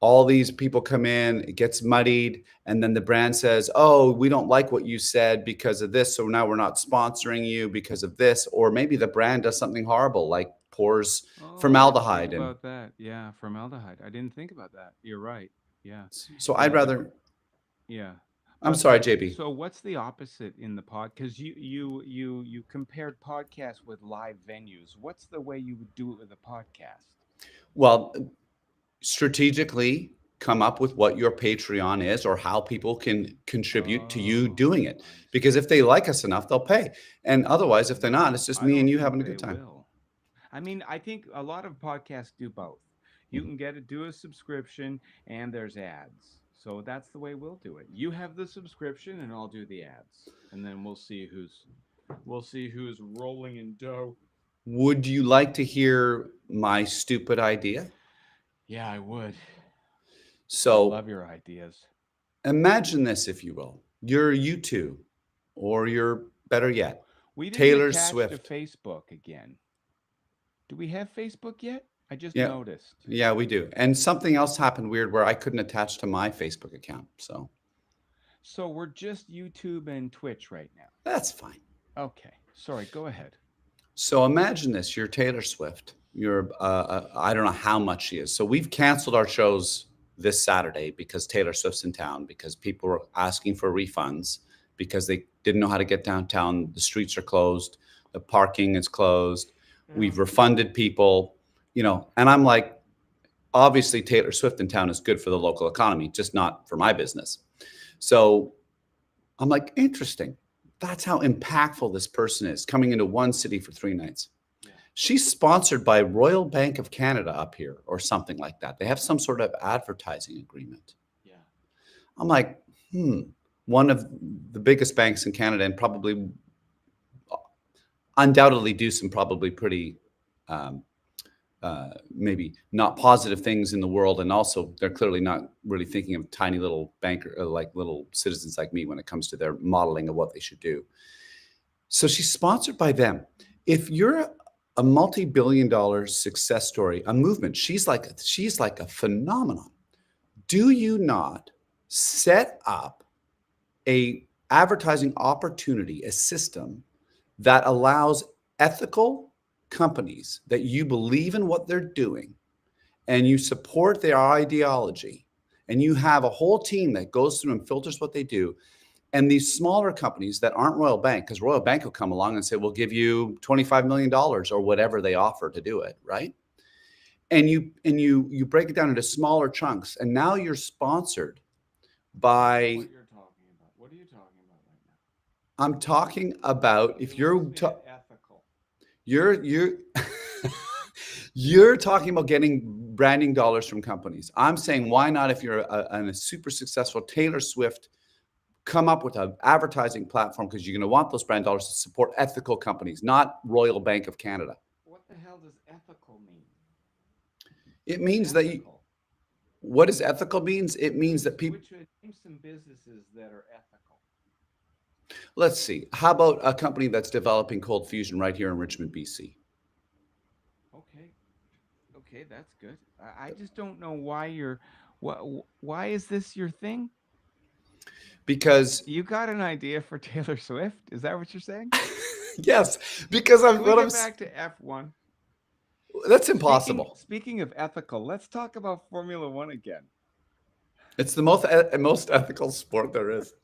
all these people come in, it gets muddied, and then the brand says, "Oh, we don't like what you said because of this, so now we're not sponsoring you because of this." Or maybe the brand does something horrible, like pours
Oh, I didn't think
formaldehyde in.
about that. Yeah, formaldehyde. I didn't think about that. You're right. Yeah.
So I'd
And
rather.
yeah.
I'm sorry,
But
JB.
so what's the opposite in the pod? Because you compared podcasts with live venues. What's the way you would do it with a podcast?
Well, strategically come up with what your Patreon is or how people can contribute to you
Oh,
doing it.
I
Because
see.
if they like us enough, they'll pay. And otherwise, if they're not, it's just
I
me and
don't
you
think
having a
they
good time.
will. I mean, I think a lot of podcasts do both. You can do a subscription and there's ads. So that's the way we'll do it. You have the subscription and I'll do the ads. And then we'll see who's rolling in dough.
Would you like to hear my stupid idea?
Yeah, I would. I
So
love your ideas.
imagine this, if you will. You're U2, or you're better yet,
We didn't
Taylor
attach to
Swift.
Facebook again. Do we have Facebook yet? I just
Yeah.
noticed.
Yeah, we do. And something else happened weird where I couldn't attach to my Facebook account. So
So we're just YouTube and Twitch right now.
that's fine.
Okay. Sorry, go ahead.
So imagine this, you're Taylor Swift. You're I don't know how much she is. So we've canceled our shows this Saturday because Taylor Swift's in town, because people were asking for refunds because they didn't know how to get downtown. The streets are closed, the parking is closed.
Yeah.
We've refunded people, and I'm like, obviously Taylor Swift in town is good for the local economy, just not for my business. So I'm like, interesting. That's how impactful this person is, coming into one city for 3 nights.
Yeah.
She's sponsored by Royal Bank of Canada up here or something like that. They have some sort of advertising agreement.
Yeah.
I'm like, one of the biggest banks in Canada, and probably undoubtedly do some probably pretty maybe not positive things in the world. And also they're clearly not really thinking of tiny little banker, like little citizens like me when it comes to their modeling of what they should do. So she's sponsored by them. If you're a multi-billion-dollar success story, a movement, she's like a phenomenon. Do you not set up a advertising opportunity, a system that allows ethical companies that you believe in what they're doing and you support their ideology, and you have a whole team that goes through and filters what they do, and these smaller companies that aren't Royal Bank, because Royal Bank will come along and say, we'll give you $25 million or whatever they offer to do it, right? And you break it down into smaller chunks, and now you're sponsored by.
What you're talking about? What are you talking about right now?
I'm talking about if you're
ethical.
you're you're talking about getting branding dollars from companies. I'm saying, why not, if you're a super successful Taylor Swift, come up with an advertising platform, because you're going to want those brand dollars to support ethical companies, not Royal Bank of Canada.
What the hell does ethical mean?
It means that what does ethical means? It means that people.
Which name some businesses that are ethical.
Let's see. How about a company that's developing cold fusion right here in Richmond, BC?
Okay, that's good. I just don't know why why is this your thing?
Because
you got an idea for Taylor Swift? Is that what you're saying?
Yes, because I'm.
Can we get back to F1?
That's impossible.
Speaking of ethical, let's talk about Formula One again.
It's the most ethical sport there is.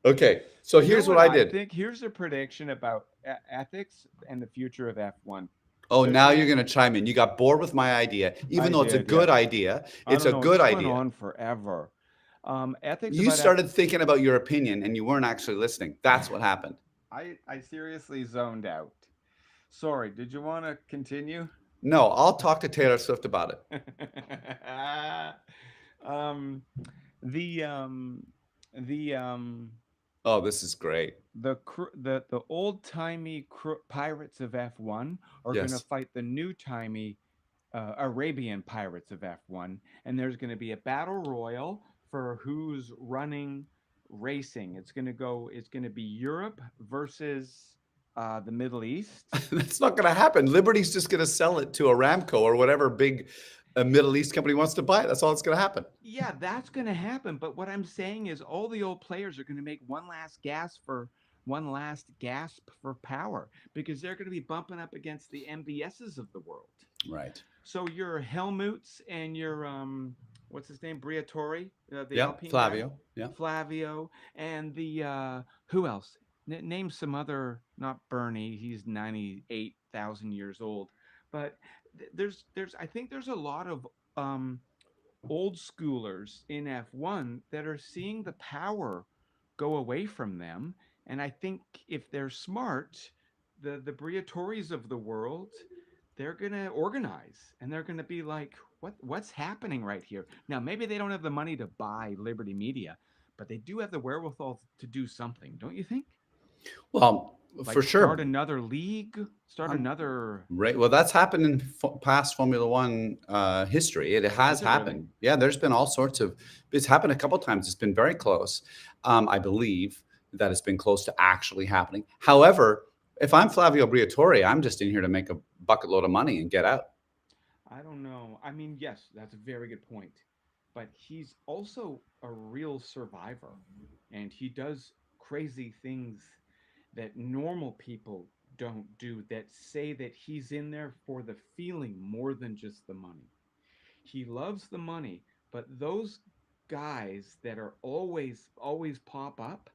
Okay, so here's what I did.
I think here's a prediction about ethics and the future of F1.
Oh, now you're going to chime in. You got bored with my idea, even though it's a good idea. It's a good idea.
It's gone on forever. Ethics.
You started thinking about your opinion, and you weren't actually listening. That's what happened.
I seriously zoned out. Sorry. Did you want to continue?
No, I'll talk to Taylor Swift about it. Oh, this is great.
The old-timey pirates of F1 are going to fight the new-timey Arabian pirates of F1, and there's going to be a battle royal for who's running racing. It's going to be Europe versus the Middle East.
That's not going to happen. Liberty's just going to sell it to Aramco or whatever big Middle East company wants to buy it. That's all that's going to happen.
Yeah, that's going to happen. But what I'm saying is, all the old players are going to make one last gasp for power, because they're going to be bumping up against the MBSs of the world.
Right.
So your Helmuts and your what's his name, Briatore,
Alpine Flavio,
guy? Flavio, and the who else? Name some other, not Bernie. He's 98,000 years old, but I think there's a lot of old schoolers in F1 that are seeing the power go away from them, and I think if they're smart, the Briatores of the world, they're gonna organize, and they're gonna be like, what's happening right here? Now, maybe they don't have the money to buy Liberty Media, but they do have the wherewithal to do something, don't you think?
Well, for sure.
Start another league, another.
Right. Well, that's happened in past Formula One history. It has happened. Really? Yeah, there's been all sorts of. It's happened a couple of times. It's been very close. I believe that it's been close to actually happening. However, if I'm Flavio Briatore, I'm just in here to make a bucket load of money and get out.
I don't know. I mean, yes, that's a very good point. But he's also a real survivor. And he does crazy things that normal people don't do, that say that he's in there for the feeling more than just the money. He loves the money, but those guys that are always pop up,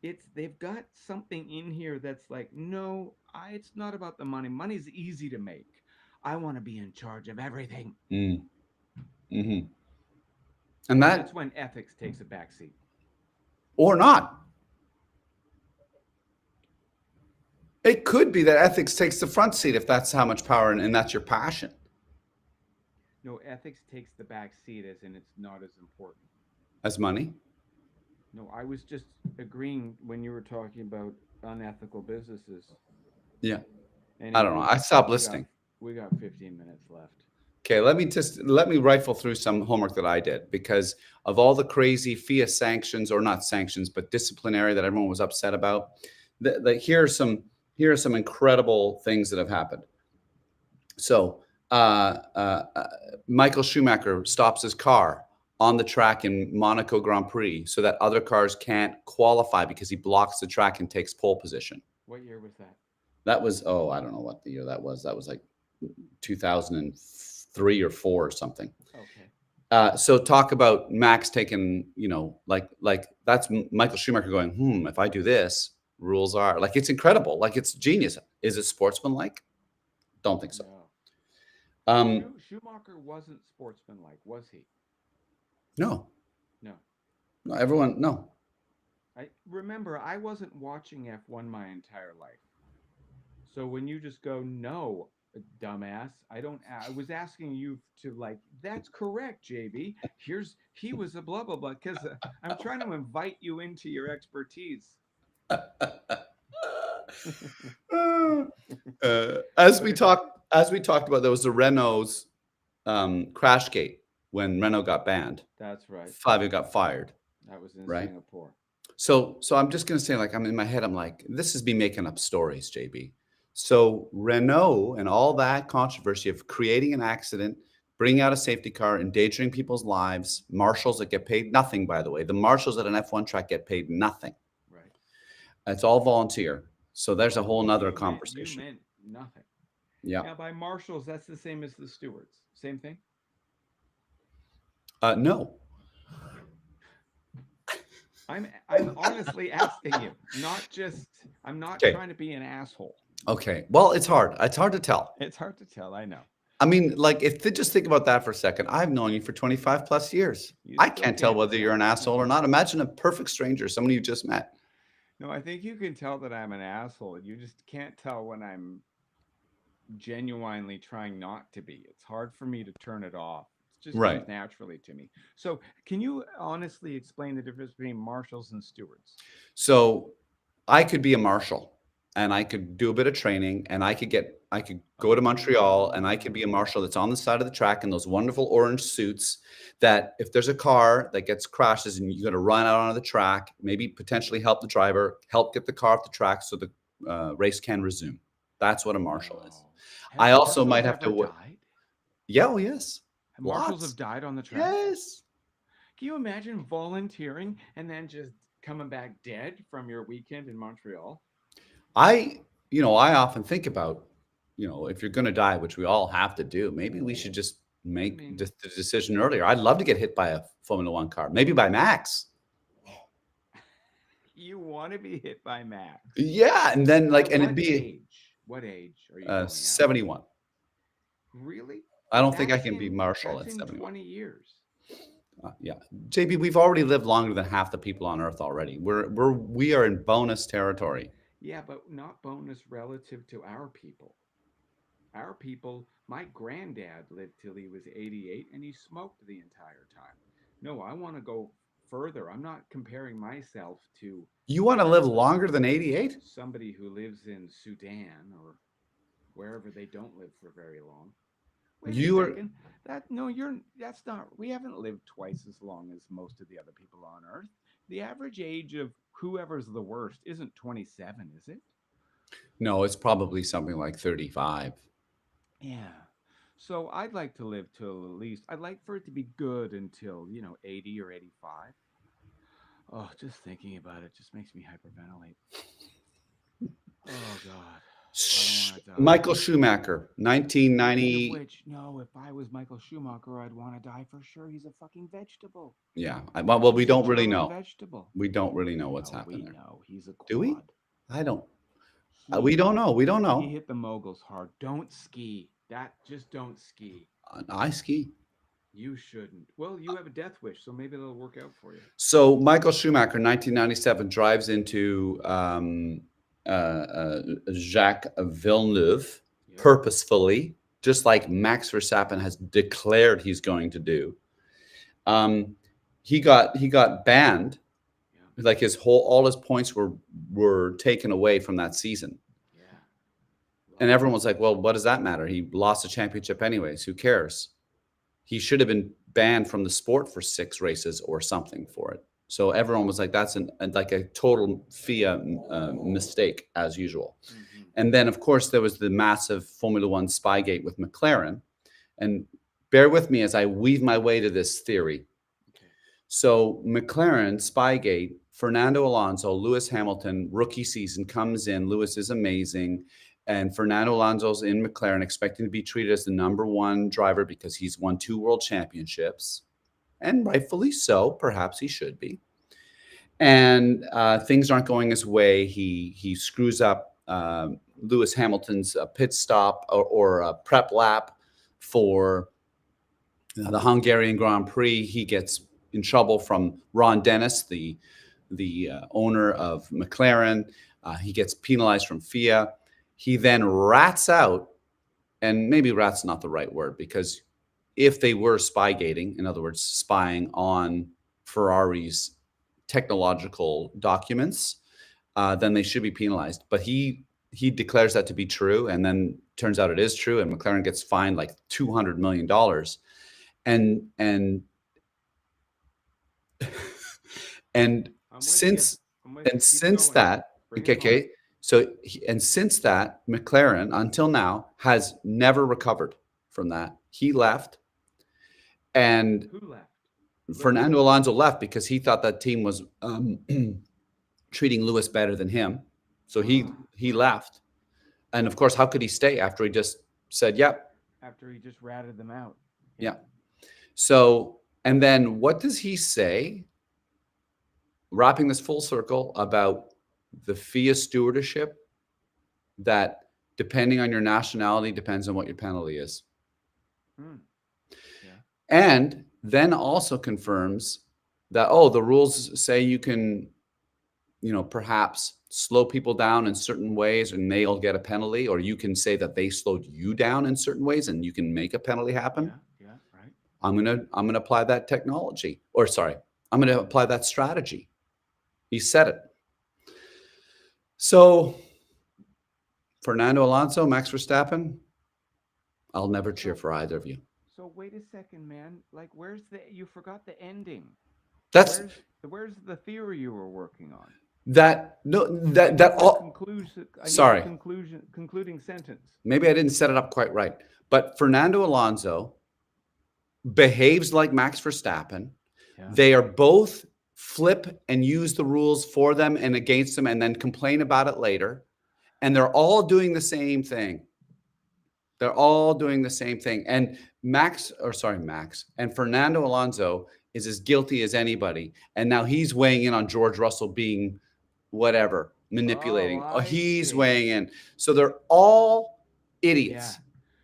it's they've got something in here that's like, no, it's not about the money. Money's easy to make. I want to be in charge of everything.
Mm. Hmm. And
And
that,
that's when ethics takes a backseat.
or not. It could be that ethics takes the front seat if that's how much power and that's your passion
No, ethics takes the back seat, as in it's not as important.
as money.
No, I was just agreeing when you were talking about unethical businesses.
Yeah. I don't know.
Anyways,
I stopped
we got
listening.
we got 15 minutes left.
Okay, let me rifle through some homework that I did because of all the crazy FIA sanctions, or not sanctions, but disciplinary that everyone was upset about. Here are some incredible things that have happened. So Michael Schumacher stops his car on the track in Monaco Grand Prix so that other cars can't qualify because he blocks the track and takes pole position.
What year was that?
That was, oh, I don't know what the year that was. That was like 2003 or four or something.
Okay.
So talk about Max taking, like that's Michael Schumacher going, if I do this, rules are like, it's incredible. Like, it's genius. Is it sportsmanlike? Don't think so.
No.
Um,
Schumacher wasn't sportsmanlike, was he?
no,
No.
no, everyone, no.
I remember I wasn't watching F1 my entire life. So when you just go, no, dumbass, I was asking you to, like, that's correct, JB. He was a blah, blah, blah, because I'm trying to invite you into your expertise.
As
But
we
if,
talked about, there was the Renault's crash gate when Renault got banned.
that's right.
Fabio got fired,
That was in
right?
Singapore.
So I'm just gonna say, like, I'm in my head, I'm like, this is me making up stories, JB. So Renault and all that controversy of creating an accident, bringing out a safety car, endangering people's lives, marshals that get paid nothing, by the way. The marshals at an F1 track get paid nothing.
Right.
It's all volunteer. So there's a whole nother
You
conversation.
meant nothing.
Yeah.
Now, by marshals, that's the same as the stewards. Same thing?
No.
I'm honestly asking you, not just, I'm not
Okay.
trying to be an asshole.
Okay. Well, it's hard. It's hard to tell.
It's hard to tell, I know.
I mean, like, if they just think about that for a second, I've known you for 25 plus years.
You
I
still
can't tell
can't
whether you're an
tell.
asshole or not. Imagine a perfect stranger, someone you just met.
No, I think you can tell that I'm an asshole. You just can't tell when I'm genuinely trying not to be. It's hard for me to turn it off. It just comes
Right.
naturally to me. So, can you honestly explain the difference between marshals and stewards?
So I could be a marshal and I could do a bit of training and I could go to Montreal and I could be a marshal that's on the side of the track in those wonderful orange suits that if there's a car that gets crashes and you're going to run out onto the track, maybe potentially help the driver, help get the car off the track so the race can resume. That's what a marshal is.
Oh.
I
Have
also might
marshals
have
ever
to.
died?
Yeah, oh yes.
Marshals
Lots.
have died on the track?
Yes.
Can you imagine volunteering and then just coming back dead from your weekend in Montreal?
I often think about, if you're going to die, which we all have to do, maybe we should just make the decision earlier. I'd love to get hit by a Formula One car, maybe by Max.
You want to be hit by Max?
Yeah, and then
At
and
what
it'd be
age? What age are you going at?
71.
Really?
I don't think I
That's
can be
in
marshal
that's
at
in
71.
20 years.
Yeah, JB, we've already lived longer than half the people on Earth already. We are in bonus territory.
Yeah, but not bonus relative to our people. Our people, my granddad lived till he was 88 and he smoked the entire time. No, I want to go further. I'm not comparing myself to
You want to live longer than 88?
somebody who lives in Sudan or wherever they don't live for very long. Wait a
You are.
second. That's not, we haven't lived twice as long as most of the other people on Earth. The average age of whoever's the worst isn't 27, is it?
No, it's probably something like 35.
Yeah. So I'd like to live till at least, I'd like for it to be good until, 80 or 85. Oh, just thinking about it just makes me hyperventilate. Oh, God. I don't want to die.
Michael Schumacher,
Speaking of
1990.
which, no, if I was Michael Schumacher, I'd want to die for sure. He's a fucking vegetable.
Yeah. Well, we
He's a
don't really
German
know.
vegetable.
We don't really know what's
Oh,
happened
we
there.
know. He's a
Do we?
quad.
I don't. We
He
don't know. We don't
he
know.
hit the moguls hard. Don't ski. Just don't ski.
I ski.
You shouldn't. Well, you have a death wish, so maybe that'll work out for you.
So Michael Schumacher, 1997, drives into Jacques Villeneuve
Yep.
purposefully, just like Max Verstappen has declared he's going to do. Um, he got banned,
Yeah.
like all his points were taken away from that season.
Yeah.
And
Well,
everyone was like, well, what does that matter? He lost the championship anyways. Who cares? He should have been banned from the sport for 6 races or something for it. So everyone was like, that's like a total FIA mistake as usual.
hmm
And then, of course, there was the massive Formula One Spygate with McLaren. And bear with me as I weave my way to this theory.
Okay.
So McLaren, Spygate, Fernando Alonso, Lewis Hamilton, rookie season comes in. Lewis is amazing. And Fernando Alonso's in McLaren, expecting to be treated as the number one driver because he's won 2 world championships. And rightfully so. Perhaps he should be. And things aren't going his way. He screws up Lewis Hamilton's pit stop or a prep lap for the Hungarian Grand Prix. He gets in trouble from Ron Dennis, the owner of McLaren. He gets penalized from FIA. He then rats out, and maybe rat's not the right word, because if they were spygating, in other words, spying on Ferrari's technological documents, then they should be penalized. But he declares that to be true, and then turns out it is true, and McLaren gets fined like $200 million. And and
I'm with you.
since
I'm with you.
and
Keep
since
going.
that,
Bring
okay,
it home.
okay, so and since that, McLaren until now has never recovered from that. He left, and
Who left?
Fernando Alonso left because he thought that team was treating Lewis better than him. So he
Right.
left, and of course, how could he stay after he just said, "Yep,
After he just ratted them out.
yeah."
Yeah.
So, and then what does he say? Wrapping this full circle about the FIA stewardship, that depending on your nationality depends on what your penalty is.
Hmm. Yeah.
And then also confirms that, oh, the rules say you can, perhaps slow people down in certain ways and they'll get a penalty, or you can say that they slowed you down in certain ways and you can make a penalty happen.
Yeah. Yeah. Right.
I'm gonna apply that technology, or sorry, I'm gonna apply that strategy. He said it. So Fernando Alonso, Max Verstappen, I'll never cheer
So
for either of you.
so wait a second, man. Like, where's the? You forgot the ending.
That's
Where's the theory you were working on?
that no
I
that
need the
all
conclusion. I need the
sorry.
concluding sentence.
Maybe I didn't set it up quite right. But Fernando Alonso behaves like Max Verstappen.
Yeah.
They are both flip and use the rules for them and against them and then complain about it later. And they're all doing the same thing. They're all doing the same thing. And Max, and Fernando Alonso is as guilty as anybody. And now he's weighing in on George Russell being whatever,
Oh,
manipulating. Oh,
I
he's
see.
weighing in. So they're all
Yeah.
idiots.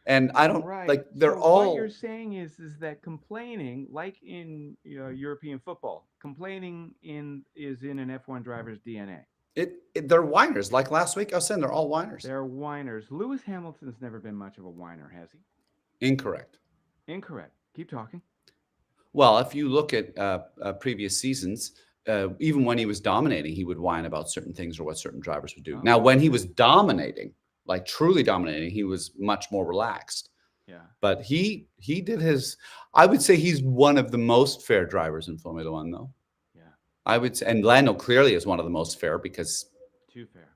And I don't
Right.
like, they're
So what you're
all,
saying is that complaining, like in European football, complaining is in an F1 driver's DNA.
they're whiners. Like last week, I was saying they're all whiners.
They're whiners. Lewis Hamilton's never been much of a whiner, has he?
Incorrect.
Incorrect. Keep talking.
Well, if you look at previous seasons, even when he was dominating, he would whine about certain things or what certain drivers would do. Now,
Oh,
when he
okay.
was dominating, like truly dominating, he was much more relaxed.
Yeah.
But he did his. I would say he's one of the most fair drivers in Formula One, though.
Yeah.
I would say, and Lando clearly is one of the most fair because
Too fair.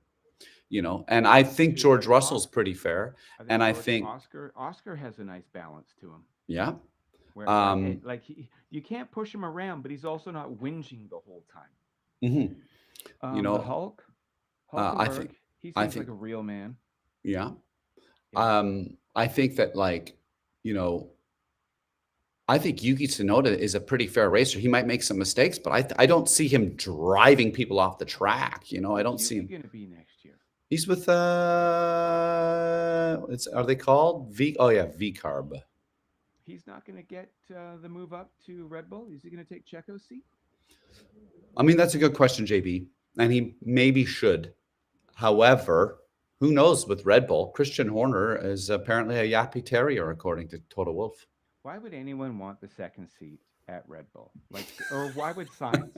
And I think
Dude,
George Russell's pretty fair.
I
And
think
I
George
think,
Oscar has a nice balance to him.
yeah.
Where
Um,
you can't push him around, but he's also not whinging the whole time.
mhm. You
The
know,
Hulk,
I think,
Hulkenberg, he
I
seems like
think,
a real man.
yeah.
Yeah,
I think that, like, you know, I think Yuki Tsunoda is a pretty fair racer. He might make some mistakes, but I don't see him driving people off the track. I
what's
don't see
Yuki
him.
gonna be next year?
He's with are they called V? Oh yeah, V Carb.
He's not gonna get the move up to Red Bull. Is he gonna take Checo's seat?
I mean, that's a good question, JB, and he maybe should. However, who knows with Red Bull? Christian Horner is apparently a yappy terrier, according to Toto Wolff.
Why would anyone want the second seat at Red Bull? Or why would Signs?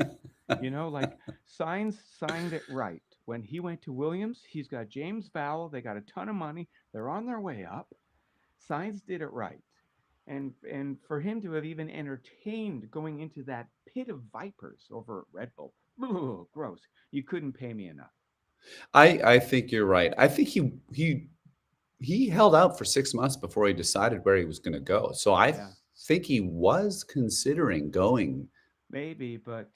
Signs signed it right. When he went to Williams, he's got James Vowell. They got a ton of money. They're on their way up. Signs did it right. And for him to have even entertained going into that pit of vipers over at Red Bull, ugh, gross. You couldn't pay me enough.
I think you're right. I think he held out for 6 months before he decided where he was going to go. So I
Yeah,
think he was considering going.
maybe, but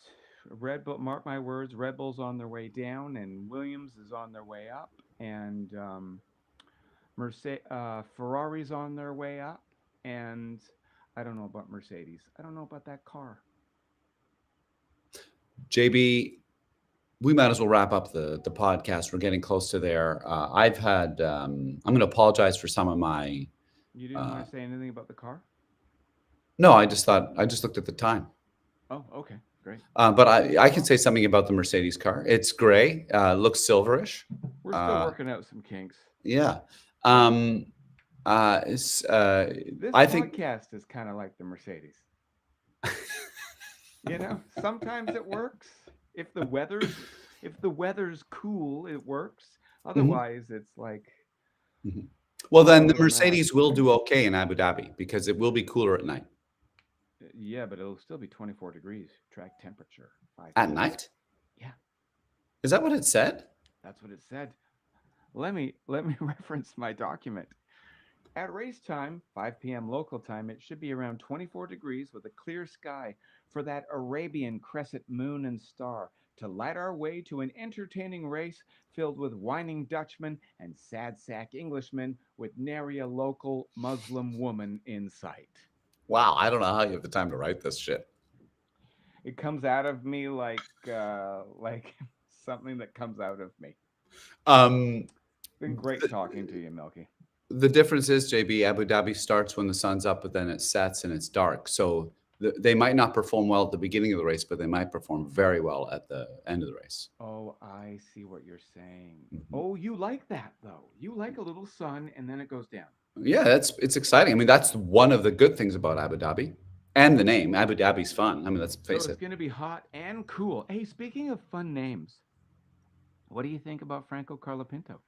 Red Bull, mark my words, Red Bull's on their way down, and Williams is on their way up, and Ferrari's on their way up, and I don't know about Mercedes. I don't know about that car.
JB, we might as well wrap up the podcast. We're getting close to there. I'm going to apologize for some of my.
You didn't
Uh,
want to say anything about the car?
no, I just looked at the time.
Oh, okay, great.
But I can say something about the Mercedes car. It's gray, looks silverish.
We're still
Uh,
working out some kinks.
yeah.
Yeah.
Um, it's,
This
I think,
podcast is kind of like the Mercedes. Sometimes it works. If the weather's if the weather's cool, it works.
Mhm,
Otherwise, it's like,
mhm. Well, then the
oh man.
Mercedes will do okay in Abu Dhabi because it will be cooler at night.
Yeah, but it'll still be 24 degrees track temperature,
At
5 p.m.
night?
Yeah,
Is that what it said?
that's what it said. Let me reference my document. At race time, 5 p.m. local time, it should be around 24 degrees with a clear sky for that Arabian crescent moon and star to light our way to an entertaining race filled with whining Dutchmen and sad sack Englishmen with nary a local Muslim woman in sight.
Wow, I don't know how you have the time to write this shit.
It comes out of me like something that comes out of me.
Um,
Been great talking to you, Milky.
the difference is, JB, Abu Dhabi starts when the sun's up, but then it sets and it's dark. So they might not perform well at the beginning of the race, but they might perform very well at the end of the race.
Oh, I see what you're saying.
Mhm.
Oh, you like that though. You like a little sun and then it goes down.
Yeah, it's exciting. I mean, that's one of the good things about Abu Dhabi, and the name Abu Dhabi's fun. I mean, let's
So
face
it's
it.
going to be hot and cool. Hey, speaking of fun names, what do you think about Franco Carlopinto?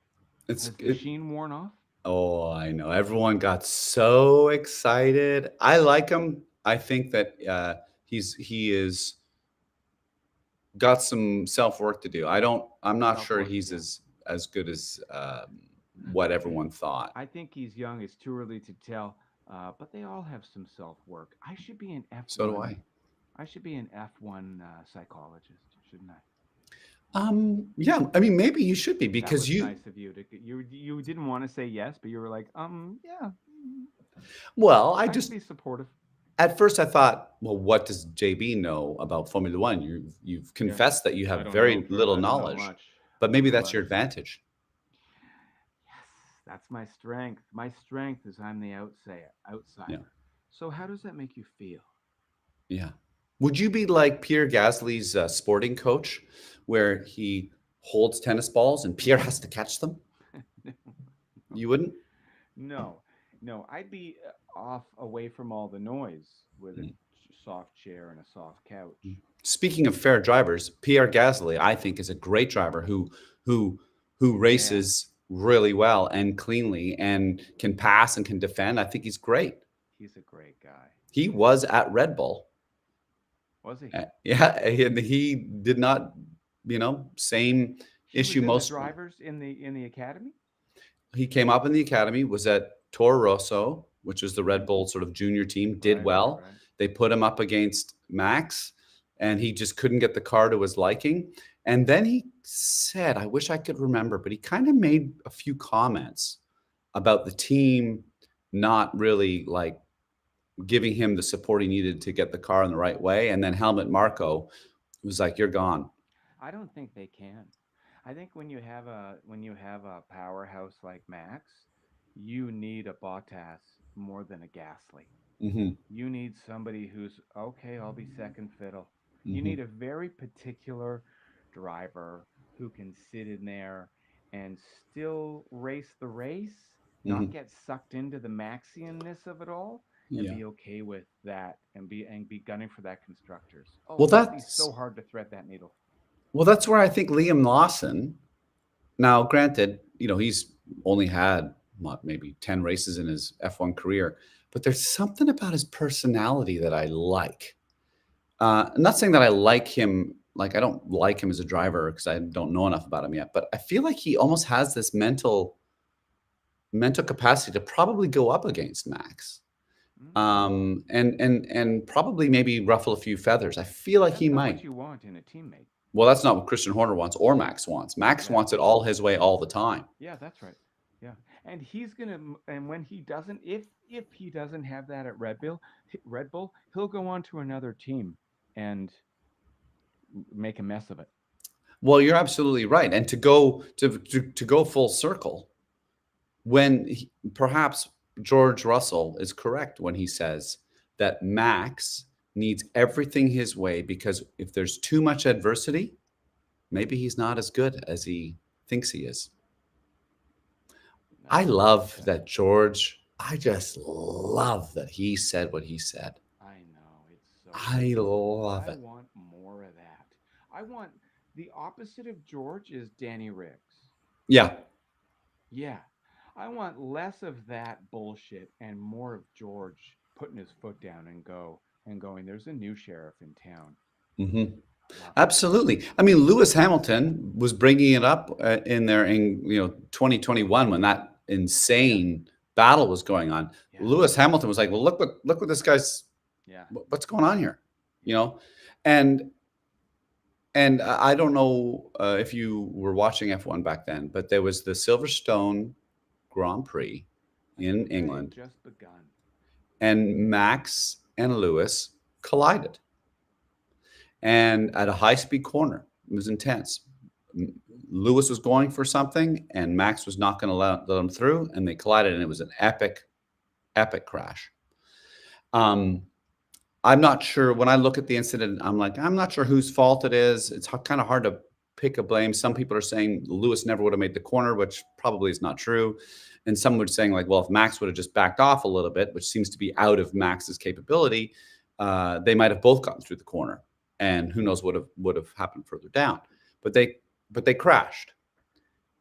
It's
Has the
it.
sheen worn off?
Oh, I know. Everyone got so excited. I like him. I think that he is got some self work to do. I'm not
Self
sure
work,
he's
yeah.
as good as what everyone thought.
I think he's young. It's too early to tell. But they all have some self work. I should be an
So do
F1.
I.
I should be an F1 psychologist, shouldn't I?
Yeah, I mean, maybe you should be
That
because
was nice of you. You didn't want to say yes, but you were like, yeah,
well,
I can be supportive.
at first I thought, well, what does JB know about Formula One? You've
Yeah,
confessed that you
I
have
don't know.
very little
I don't know
knowledge,
much.
but
Don't
maybe
know
that's
much.
your advantage.
Yes, that's my strength. My strength is I'm the
Yeah.
outsider. So how does that make you feel?
Yeah. Would you be like Pierre Gasly's sporting coach, where he holds tennis balls and Pierre has to catch them?
No,
You wouldn't?
no, no. I'd be off away from all the noise with a
Mm.
soft chair and a soft couch.
Speaking of fair drivers, Pierre Gasly, I think, is a great driver who who
Yeah,
races really well and cleanly and can pass and can defend. I think he's great.
he's a great guy.
He was at Red Bull.
Was he?
Yeah, and he did not, same.
He
issue
was in the
mostly.
drivers in the academy.
He came up in the academy, was at Toro Rosso, which was the Red
Okay.
Bull sort of junior team, did
Right, right,
well.
right.
They put him up against Max, and he just couldn't get the car to his liking. And then he said, I wish I could remember, but he kind of made a few comments about the team not really like giving him the support he needed to get the car in the right way. And then Helmut Marko was like, "You're gone."
I don't think they can. I think when you have a powerhouse like Max, you need a Bottas more than a Gasly.
Hmm.
You need somebody who's okay, I'll be second fiddle. You
Hmm.
need a very particular driver who can sit in there and still race the race, not
Hmm.
get sucked into the Maxianness of it all, and
Yeah.
be okay with that and be gunning for that constructors. Oh,
Well,
it must be
that's
so hard to thread that needle.
well, that's where I think Liam Lawson. Now, granted, he's only had what, maybe 10 races in his F1 career, but there's something about his personality that I like. I'm not saying that I like him, like I don't like him as a driver because I don't know enough about him yet, but I feel like he almost has this mental capacity to probably go up against Max.
Mm.
And probably maybe ruffle a few feathers. I feel like he
That's not
might.
what you want in a teammate.
Well, that's not what Christian Horner wants or Max wants. Max wants it
Exactly.
all his way all the time.
Yeah, that's right. Yeah, and and when he doesn't, if he doesn't have that at Red Bull, he'll go on to another team and make a mess of it.
Well, you're absolutely right. And to go full circle, perhaps George Russell is correct when he says that Max needs everything his way because if there's too much adversity, maybe he's not as good as he thinks he is. I
That's well
love
said.
that George. I just love that he said what he said.
I know it's so
I
good.
love
I
it.
want more of that. I want the opposite of George is Danny Ricks.
Yeah.
Yeah, I want less of that bullshit and more of George putting his foot down and going. There's a new sheriff in town.
Hmm.
I love it.
Absolutely. I mean, Lewis Hamilton was bringing it up in there in 2021 when that
Yeah,
insane battle was going on.
yeah,
Lewis Hamilton was like, "Well, look what this guy's
yeah.
what's going on here," you
Yeah.
know, and I don't know if you were watching F1 back then, but there was the Silverstone Grand Prix
I
in
think I had
England,
just begun.
and Max and Lewis collided, and at a high-speed corner. It was intense. Lewis was going for something, and Max was not going to let him through, and they collided, and it was an epic crash. Um, I'm not sure. When I look at the incident, I'm like, I'm not sure whose fault it is. It's kind of hard to pick a blame. Some people are saying Lewis never would have made the corner, which probably is not true. And some would saying like, well, if Max would have just backed off a little bit, which seems to be out of Max's capability, they might have both gotten through the corner, and who knows what would have happened further down. But they crashed,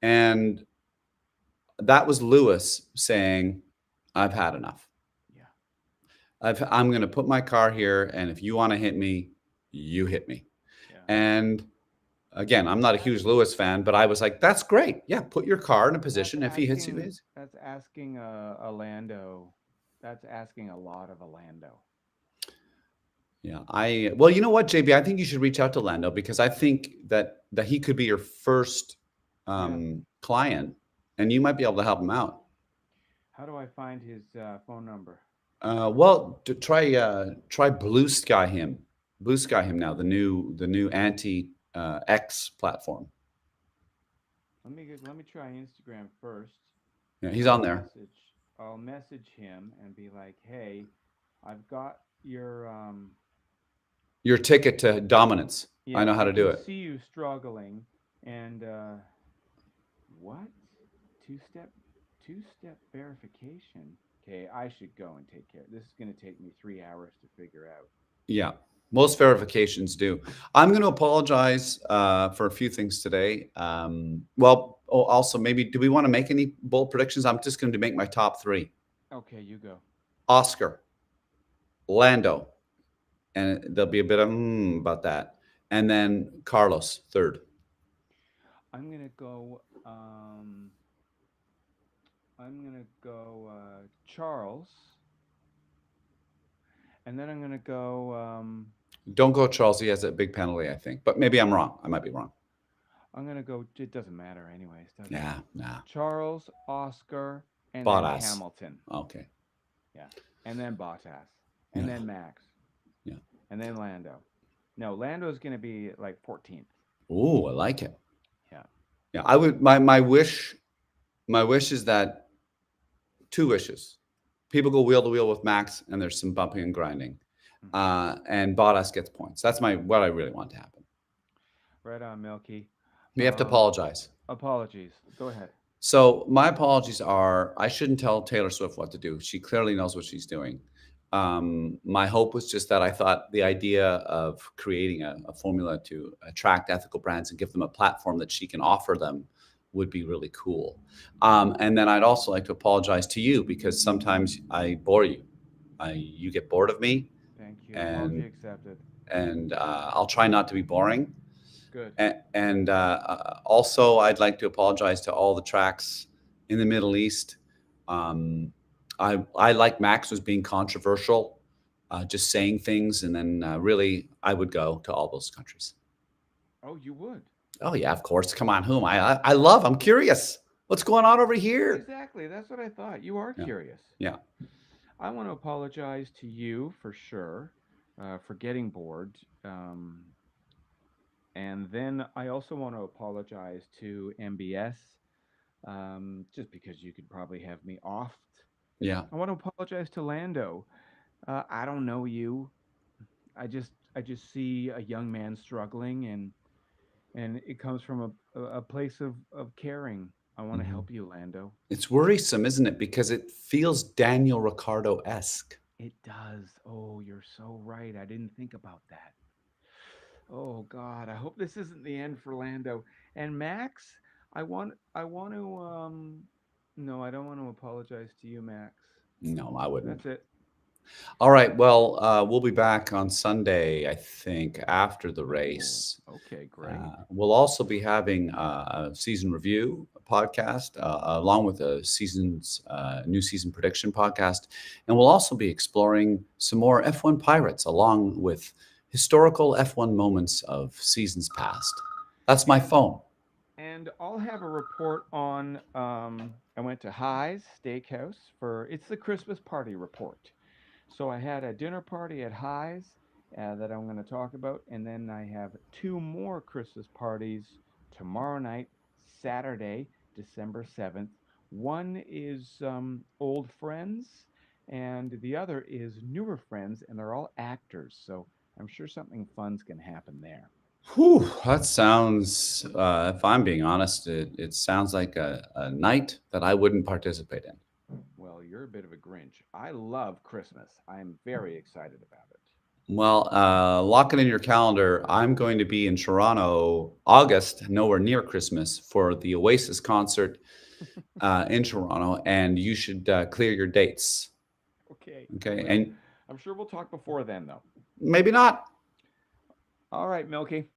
and that was Lewis saying, "I've had enough.
Yeah,
I'm going to put my car here, and if you want to hit me, you hit me."
yeah.
And again, I'm not a huge Lewis fan, but I was like, "That's great. Yeah, put your car in a
That's
position. If he hits you,
asking.
hits."
That's asking a Lando. That's asking a lot of a Lando.
Yeah, well, you know what, JB, I think you should reach out to Lando because I think that he could be your first
Yeah.
client, and you might be able to help him out.
How do I find his phone number?
Well, to try Blue Sky him now, the new anti X platform.
Let me try Instagram first.
Yeah,
And
he's on there.
I'll message him and be like, "Hey, I've got your
Your ticket to dominance. I
yeah,
know how
I
to do
can
it.
see you struggling and what? Two-step two-step verification. Okay, I should go and take care. This is going to take me 3 hours to figure out."
Yeah, most verifications do. I'm going to apologize for a few things today. Well, also maybe do we want to make any bold predictions? I'm just going to make my top three:
Okay, you go.
Oscar, Lando, and there'll be a bit of about that, and then Carlos third.
I'm gonna go. I'm gonna go Charles, and then I'm gonna go.
Don't go Charles. He has a big penalty, I think. But maybe I'm wrong. I might be wrong.
I'm gonna go. It doesn't matter, anyways, does it?
Yeah, nah.
Charles, Oscar, and then
Bottas.
Hamilton.
Okay.
Yeah, and then Bottas, and
Yeah.
then Max,
Yeah.
and then Lando. No, Lando's gonna be like 14th.
Ooh, I like it.
Yeah.
Yeah, I would. My wish is that two wishes. People go wheel to wheel with Max, and there's some bumping and grinding,
Hmm.
and Bottas gets points. That's what I really want to happen.
Right on, Milky.
We have to apologize.
Apologies. Go ahead.
So my apologies are I shouldn't tell Taylor Swift what to do. She clearly knows what she's doing. My hope was just that I thought the idea of creating a formula to attract ethical brands and give them a platform that she can offer them would be really cool. And then I'd also like to apologize to you because sometimes I bore you. You get bored of me,
Thank you. Apology
and
accepted.
I'll try not to be boring.
Good.
And also, I'd like to apologize to all the tracks in the Middle East. I like Max was being controversial, just saying things, and then really, I would go to all those countries.
Oh, you would.
Oh yeah, of course. Come on, whom I love. I'm curious. What's going on over here?
Exactly. That's what I thought. You are
Yeah,
curious.
yeah,
I want to apologize to you for sure for getting bored. And then I also want to apologize to MBS just because you could probably have me offed.
yeah.
I want to apologize to Lando. I don't know you. I just see a young man struggling, and it comes from a place of caring. I want to
Mhm.
help you, Lando.
It's worrisome, isn't it? Because it feels Daniel Ricciardo esque.
It does. Oh, you're so right. I didn't think about that. Oh God, I hope this isn't the end for Lando. And Max, I want to no, I don't want to apologize to you, Max.
No, I wouldn't.
That's it.
All right. Well, we'll be back on Sunday, I think, after the
Oh,
race.
okay, great.
We'll also be having a season review podcast along with a new season prediction podcast. And we'll also be exploring some more F1 Pirates along with historical F1 moments of seasons past. That's my
And
phone.
and I'll have a report on I went to High's Steakhouse for it's the Christmas party report. So I had a dinner party at High's that I'm going to talk about, and then I have two more Christmas parties tomorrow night, Saturday, December 7th. One is old friends, and the other is newer friends, and they're all actors. So I'm sure something fun's going to happen there.
Whew, that sounds, if I'm being honest, it sounds like a night that I wouldn't participate in.
Well, you're a bit of a Grinch. I love Christmas. I'm very excited about it.
Well, lock it in your calendar. I'm going to be in Toronto August, nowhere near Christmas, for the Oasis concert in Toronto, and you should clear your dates.
Okay, I
Okay,
will.
and
I'm sure we'll talk before then, though.
maybe not.
All right, Milky.